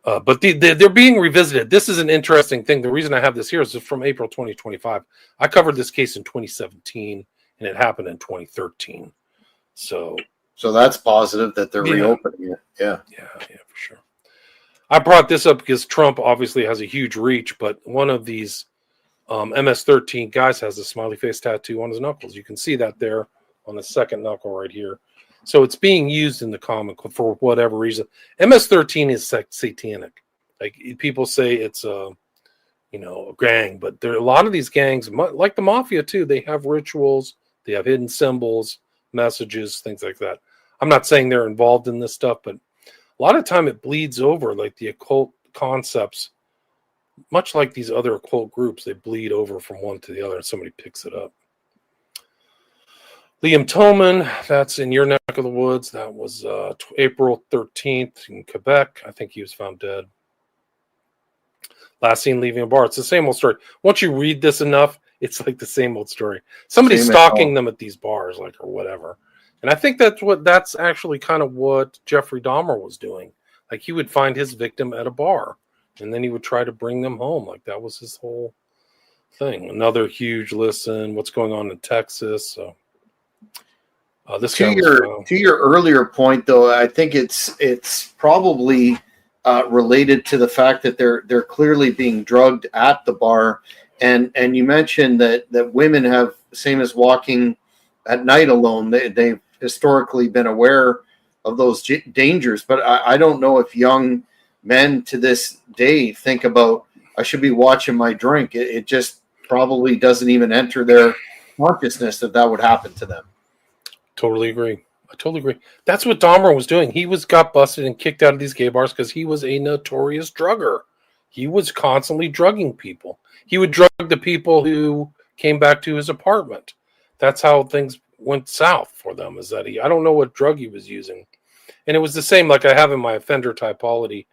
But they're being revisited. This is an interesting thing. The reason I have this here is from April 2025. I covered this case in 2017, and it happened in 2013. So that's positive that they're reopening it. Yeah, for sure. I brought this up because Trump obviously has a huge reach, but one of these MS-13 guys has a smiley face tattoo on his knuckles. You can see that there on the second knuckle right here. So it's being used in the comic for whatever reason. MS-13 is satanic. Like, people say it's a gang, but there are a lot of these gangs, like the mafia too. They have rituals, they have hidden symbols, messages, things like that. I'm not saying they're involved in this stuff, but a lot of time it bleeds over, like the occult concepts, much like these other occult groups, they bleed over from one to the other and somebody picks it up. Liam Toman, that's in your neck of the woods. That was April 13th in Quebec. I think he was found dead. Last seen leaving a bar. It's the same old story. Once you read this enough, it's like the same old story. Somebody's stalking them at these bars, like, or whatever. And I think that's actually kind of what Jeffrey Dahmer was doing. Like, he would find his victim at a bar, and then he would try to bring them home. Like, that was his whole thing. Another huge listen. What's going on in Texas? So, to your earlier point, though, I think it's probably related to the fact that they're clearly being drugged at the bar, and you mentioned that women have, same as walking at night alone, they've historically been aware of those dangers, but I don't know if young men to this day think about, I should be watching my drink. It just probably doesn't even enter their consciousness that would happen to them. Totally agree. I totally agree. That's what Dahmer was doing. He got busted and kicked out of these gay bars because he was a notorious drugger. He was constantly drugging people. He would drug the people who came back to his apartment. That's how things went south for them, is that I don't know what drug he was using. And it was the same, like I have in my offender typology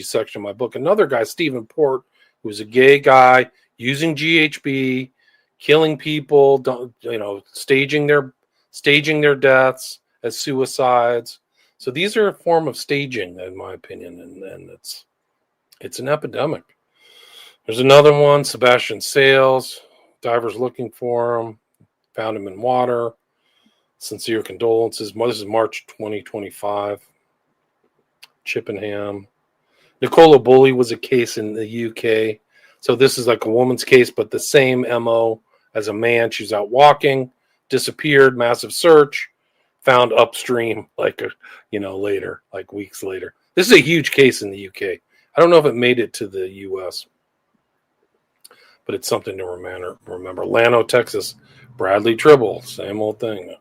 section of my book. Another guy, Stephen Port, who was a gay guy using GHB, killing people, staging their deaths as suicides. So these are a form of staging, in my opinion, and it's an epidemic. There's another one, Sebastian Sales, divers looking for him, found him in water. Sincere condolences. This is March 2025. Chippenham. Nicola Bully was a case in the UK. So this is like a woman's case, but the same MO as a man. She's out walking, disappeared, massive search, found upstream later, like weeks later. This is a huge case in the UK. I don't know if it made it to the US, but it's something to remember. Llano, Texas, Bradley Tribble, same old thing.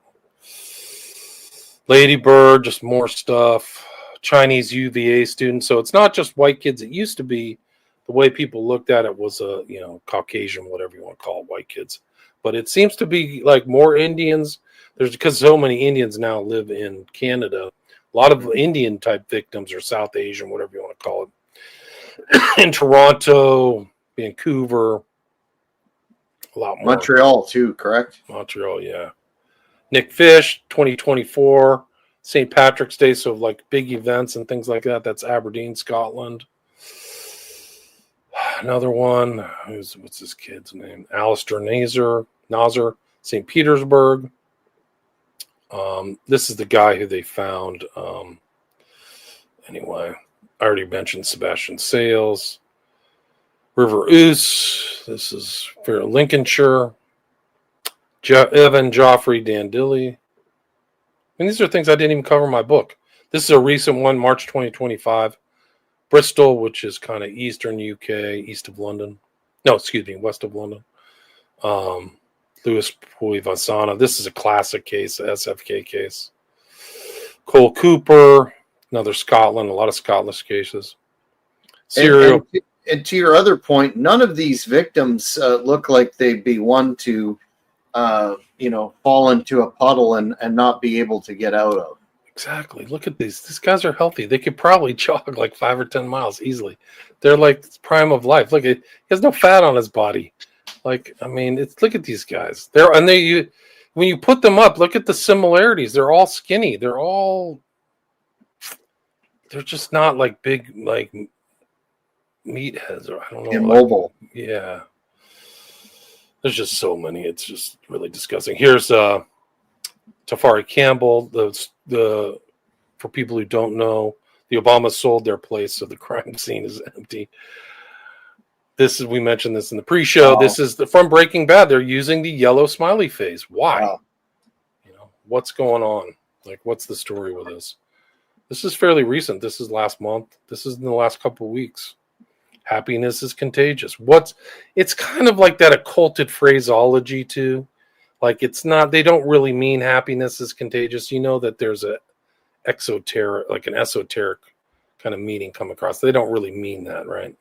Lady Bird, just more stuff. Chinese UVA students. So it's not just white kids. It used to be the way people looked at it was Caucasian, whatever you want to call it, white kids. But it seems to be like more Indians. Because so many Indians now live in Canada. A lot of Indian type victims, or South Asian, whatever you want to call it. In Toronto, Vancouver, a lot more. Montreal too, correct? Montreal, yeah. Nick Fish, 2024, St. Patrick's Day, so like big events and things like that. That's Aberdeen, Scotland. Another one, what's this kid's name? Alistair Nazar, St. Petersburg. This is the guy who they found. Anyway, I already mentioned Sebastian Sales. River Ouse. This is for Lincolnshire. Evan Joffrey Dandilly. And these are things I didn't even cover in my book. This is a recent one, March 2025. Bristol, which is kind of eastern UK, east of London. No, excuse me, west of London. Lewis Puivasana. This is a classic case, a SFK case. Cole Cooper, another Scotland, a lot of Scotland cases. Serial. And to your other point, none of these victims look like they'd be one to, fall into a puddle and not be able to get out of. Exactly. Look at these. These guys are healthy. They could probably jog like 5 or 10 miles easily. They're like prime of life. Look, he has no fat on his body. Like, I mean, look at these guys. When you put them up, look at the similarities. They're all skinny. They're just not like big, like meatheads, or I don't know. Immobile. Like, yeah. There's just so many. It's just really disgusting. Here's Tafari Campbell. For people who don't know, the Obamas sold their place, so the crime scene is empty. We mentioned this in the pre-show. Wow. This is from Breaking Bad. They're using the yellow smiley face. Why? Wow. What's going on? Like, what's the story with this? This is fairly recent. This is last month. This is in the last couple of weeks. Happiness is contagious. It's kind of like that occulted phraseology too. Like, it's not, they don't really mean happiness is contagious. You know that there's an esoteric kind of meaning come across. They don't really mean that, right?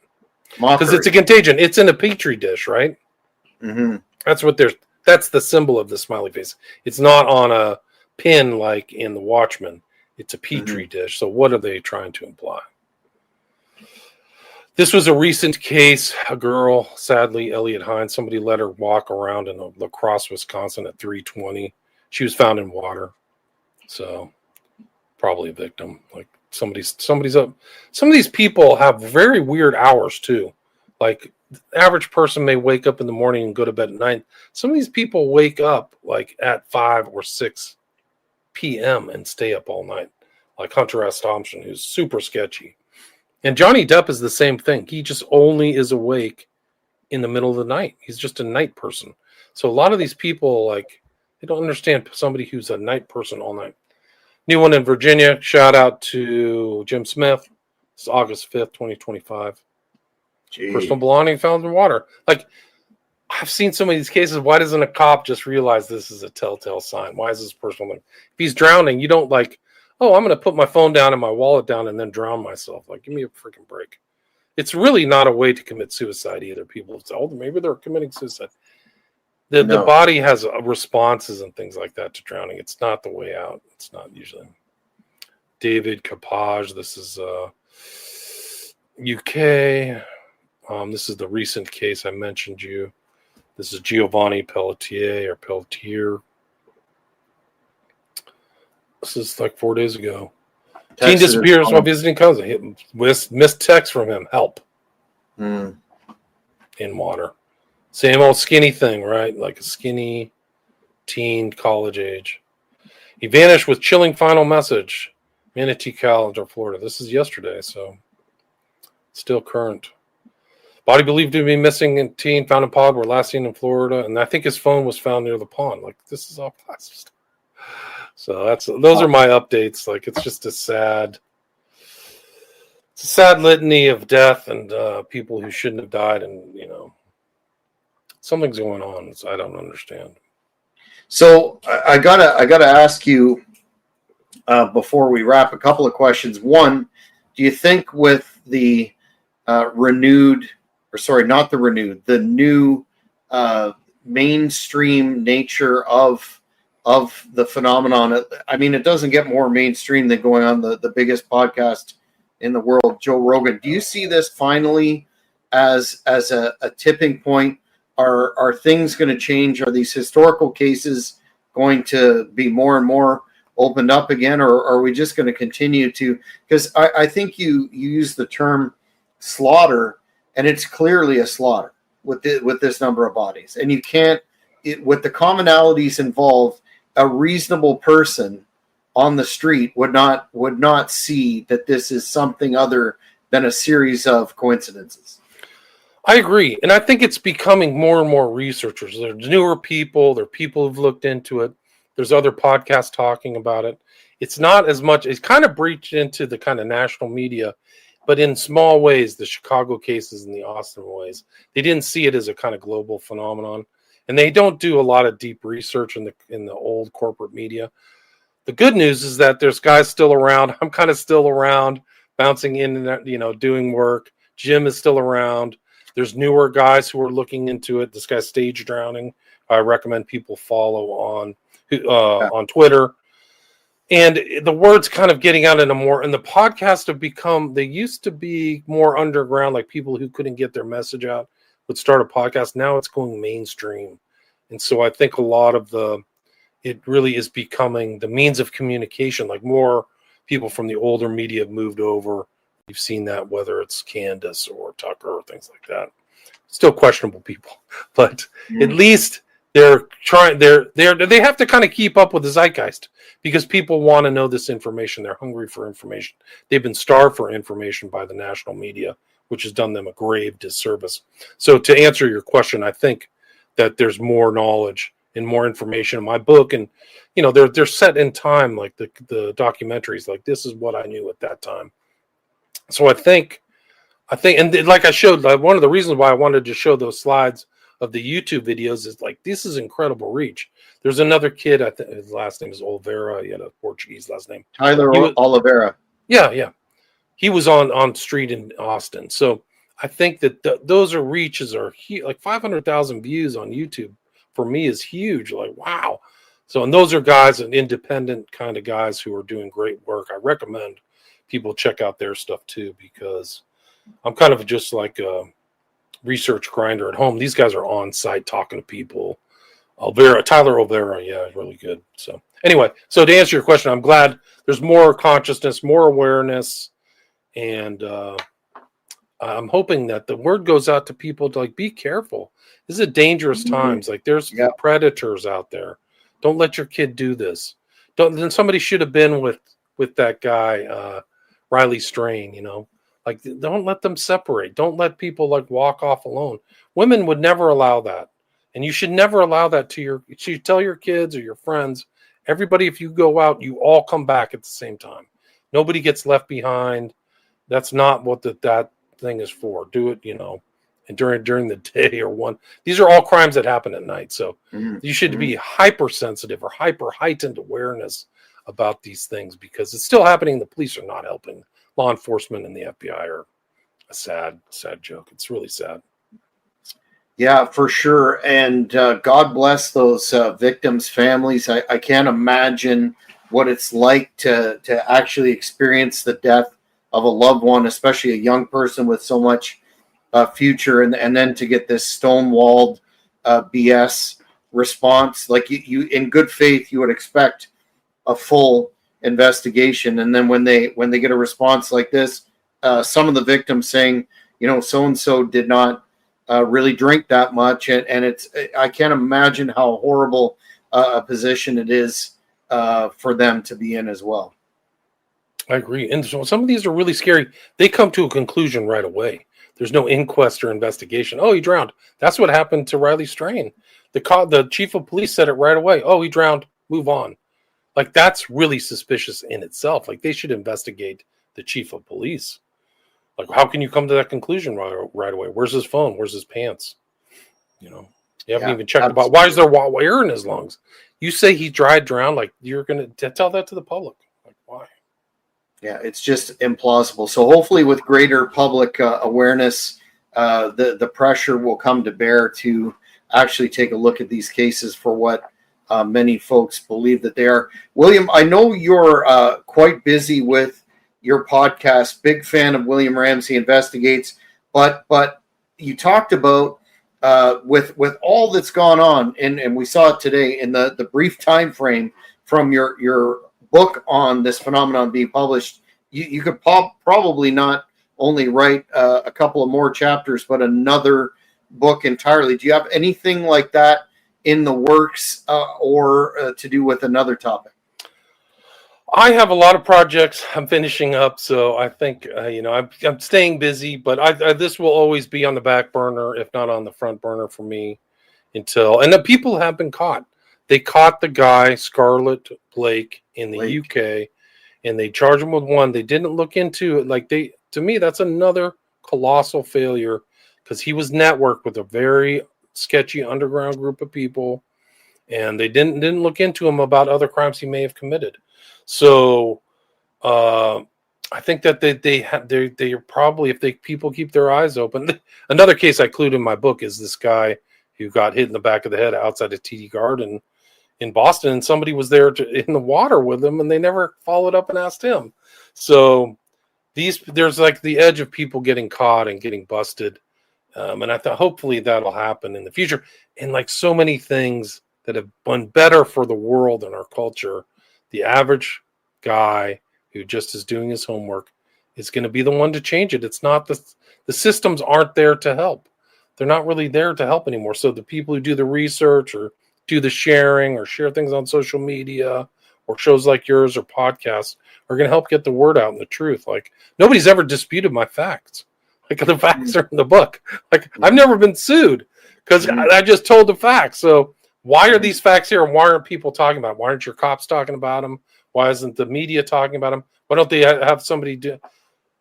Because it's a contagion. It's in a petri dish, right? Mm-hmm. That's the symbol of the smiley face. It's not on a pin like in The Watchmen. It's a petri dish. So what are they trying to imply? This was a recent case. A girl, sadly, Elliot Hines, somebody let her walk around in La Crosse, Wisconsin at 3:20. She was found in water. So probably a victim. Like somebody's up. Some of these people have very weird hours too. Like, the average person may wake up in the morning and go to bed at 9. Some of these people wake up like at 5 or 6 p.m. and stay up all night. Like Hunter S. Thompson, who's super sketchy. And Johnny Depp is the same thing. He just only is awake in the middle of the night. He's just a night person. So a lot of these people, like, they don't understand somebody who's a night person all night. New one in Virginia. Shout out to Jim Smith. It's August 5th, 2025. Jeez. Personal belonging found in water. Like, I've seen so many of these cases. Why doesn't a cop just realize this is a telltale sign? Why is this personal thing? If he's drowning, you don't like, oh, I'm going to put my phone down and my wallet down and then drown myself. Like, give me a freaking break. It's really not a way to commit suicide either. People say, oh, maybe they're committing suicide. The body has responses and things like that to drowning. It's not the way out. It's not usually. David Capage. This is UK. This is the recent case I mentioned you. This is Giovanni Pelletier. This is like 4 days ago. Teen disappears while visiting cousin. Missed text from him. Help. In water. Same old skinny thing, right? Like a skinny teen, college age. He vanished with chilling final message. Manatee College, Florida. This is yesterday, so still current. Body believed to be missing in teen found in pond were last seen in Florida, and I think his phone was found near the pond. Like, this is all classic stuff. So those are my updates. Like, it's just a sad litany of death and people who shouldn't have died, and something's going on. I don't understand. So I gotta ask you before we wrap a couple of questions. One, do you think with the the new mainstream nature of the phenomenon? I mean, it doesn't get more mainstream than going on the biggest podcast in the world, Joe Rogan. Do you see this finally as a tipping point? Are things going to change? Are these historical cases going to be more and more opened up again, or are we just going to continue to? Because I think you use the term slaughter, and it's clearly a slaughter with this number of bodies, and you can't, with the commonalities involved, a reasonable person on the street would not see that this is something other than a series of coincidences. I agree. And I think it's becoming more and more researchers. There's newer people. There are people who've looked into it. There's other podcasts talking about it. It's not as much. It's kind of breached into the kind of national media, but in small ways, the Chicago cases and the Austin ways. They didn't see it as a kind of global phenomenon. And they don't do a lot of deep research in the old corporate media. The good news is that there's guys still around. I'm kind of still around, bouncing in and doing work. Jim is still around. There's newer guys who are looking into it. This guy's Stage Drowning. I recommend people follow on Twitter. And the word's kind of getting out into more. And the podcasts have become, they used to be more underground, like people who couldn't get their message out would start a podcast. Now it's going mainstream. And so I think a lot of it really is becoming the means of communication. Like more people from the older media have moved over. You've seen that, whether it's Candace or Tucker or things like that. Still questionable people, but at least they're trying. They have to kind of keep up with the zeitgeist because people want to know this information. They're hungry for information. They've been starved for information by the national media, which has done them a grave disservice. So to answer your question, I think that there's more knowledge and more information in my book, and they're set in time, like the documentaries. Like this is what I knew at that time. So I think, and like I showed, like one of the reasons why I wanted to show those slides of the YouTube videos is like, this is incredible reach. There's another kid, I think his last name is Oliveira. He had a Portuguese last name. Tyler Oliveira. Yeah. He was on street in Austin. So I think that those reaches are huge. Like 500,000 views on YouTube for me is huge. Like, wow. So, and those are guys, and independent kind of guys who are doing great work. I recommend people check out their stuff too, because I'm kind of just like a research grinder at home. These guys are on site talking to people. Tyler Oliveira, yeah, really good. So anyway, so to answer your question, I'm glad there's more consciousness, more awareness, and I'm hoping that the word goes out to people to like, be careful. This is dangerous times. Like there's predators out there. Don't let your kid do this. Then somebody should have been with that guy, Riley Strain, like don't let them separate. Don't let people like walk off alone. Women would never allow that. And you should never allow that you should tell your kids or your friends, everybody, if you go out, you all come back at the same time. Nobody gets left behind. That's not what that thing is for. Do it, and during the day or one. These are all crimes that happen at night. So you should be hypersensitive or hyper heightened awareness about these things, because it's still happening. The police are not helping. Law enforcement and the FBI are a sad joke. It's really sad. Yeah, for sure. And God bless those victims' families. I can't imagine what it's like to actually experience the death of a loved one, especially a young person with so much future, and then to get this stonewalled BS response. Like you in good faith, you would expect a full investigation, and then when they get a response like this, some of the victims saying, so and so did not really drink that much, and I can't imagine how horrible a position it is for them to be in as well. I agree, and so some of these are really scary. They come to a conclusion right away. There's no inquest or investigation. Oh, he drowned. That's what happened to Riley Strain. The chief of police said it right away. Oh, he drowned. Move on. Like, that's really suspicious in itself. Like, they should investigate the chief of police. Like, how can you come to that conclusion right away? Where's his phone? Where's his pants? You haven't even checked about why is there air in his lungs. You say he drowned. Like, you're going to tell that to the public. Like, why? Yeah, it's just implausible. So hopefully with greater public awareness, the pressure will come to bear to actually take a look at these cases for what many folks believe that they are. William, I know you're quite busy with your podcast. Big fan of William Ramsey Investigates, but you talked about with all that's gone on, and we saw it today in the brief time frame from your book on this phenomenon being published. You could probably not only write a couple of more chapters, but another book entirely. Do you have anything like that in the works or to do with another topic? I have a lot of projects I'm finishing up, so I think I'm staying busy. But this will always be on the back burner, if not on the front burner for me, and the people have been caught. They caught the guy Scarlett Blake in the UK, and they charged him with one. They didn't look into it. To me, that's another colossal failure because he was networked with a very sketchy underground group of people, and they didn't look into him about other crimes he may have committed. So I think that they are probably, if people keep their eyes open. Another case I include in my book is this guy who got hit in the back of the head outside of TD Garden in Boston, and somebody was there in the water with him, and they never followed up and asked him. So there's like the edge of people getting caught and getting busted, and I thought hopefully that'll happen in the future. And like so many things that have been better for the world and our culture, the average guy who just is doing his homework is going to be the one to change it. It's not the systems aren't there to help. They're not really there to help anymore. So the people who do the research or do the sharing or share things on social media or shows like yours or podcasts are going to help get the word out and the truth. Like nobody's ever disputed my facts. Like the facts are in the book. Like I've never been sued because I just told the facts. So why are these facts here? And why aren't people talking about them? Why aren't your cops talking about them? Why isn't the media talking about them? Why don't they have somebody do?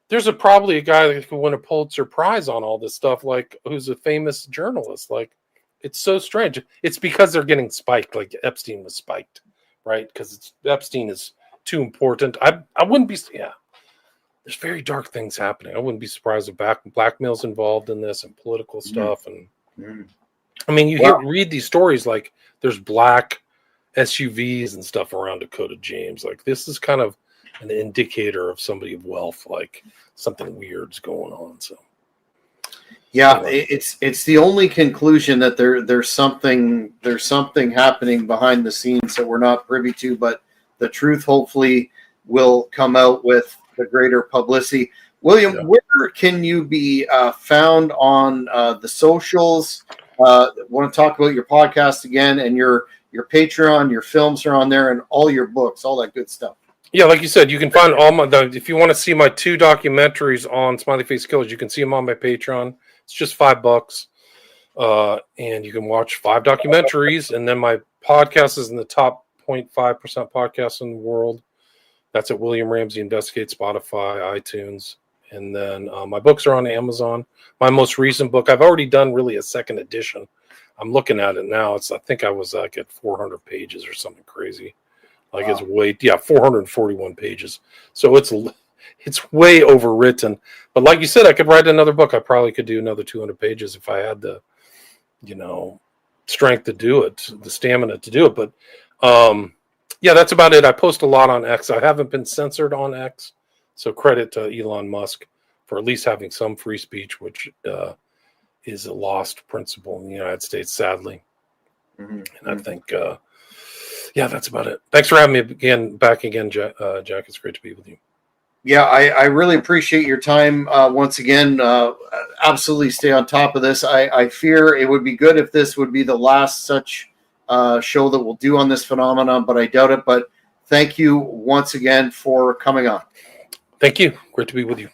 There's probably a guy that could win a Pulitzer Prize on all this stuff, like who's a famous journalist. Like, it's so strange. It's because they're getting spiked, like Epstein was spiked, right? Because Epstein is too important. I wouldn't be, there's very dark things happening. I wouldn't be surprised if blackmail's involved in this and political stuff. And I mean, read these stories like there's black SUVs and stuff around Dakota James. Like this is kind of an indicator of somebody of wealth, like something weird's going on. So it's the only conclusion that there's something happening behind the scenes that we're not privy to, but the truth hopefully will come out with the greater publicity. William, where can you be found on the socials? Want to talk about your podcast again and your Patreon, your films are on there, and all your books, all that good stuff. Yeah, like you said, you can find if you want to see my 2 documentaries on Smiley Face Killers, you can see them on my Patreon. It's just $5. And you can watch 5 documentaries. And then my podcast is in the top 0.5% podcasts in the world. That's at William Ramsey Investigates, Spotify, iTunes. And then my books are on Amazon. My most recent book, I've already done really a second edition. I'm looking at it now. I think I was like at 400 pages or something crazy. Like it's 441 pages. So it's way overwritten. But like you said, I could write another book. I probably could do another 200 pages if I had the, strength to do it, the stamina to do it. But that's about it. I post a lot on X. I haven't been censored on X. So credit to Elon Musk for at least having some free speech, which is a lost principle in the United States, sadly. And I think, that's about it. Thanks for having me back again, Jack. It's great to be with you. Yeah, I really appreciate your time once again. Absolutely stay on top of this. I fear it would be good if this would be the last such show that we'll do on this phenomenon, but I doubt it. But thank you once again for coming on. Thank you. Great to be with you.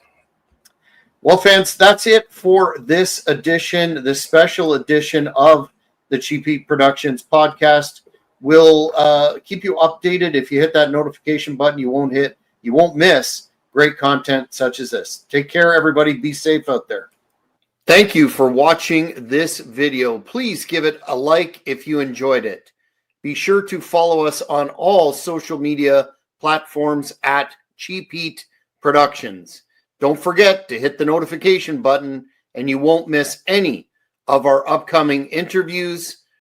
Well, fans, that's it for this special edition of the Cheap Heat Productions podcast. We'll keep you updated. If you hit that notification button, you won't miss great content such as this. Take care, everybody. Be safe out there. Thank you for watching this video. Please give it a like if you enjoyed it. Be sure to follow us on all social media platforms at Cheap Heat Productions. Don't forget to hit the notification button and you won't miss any of our upcoming interviews,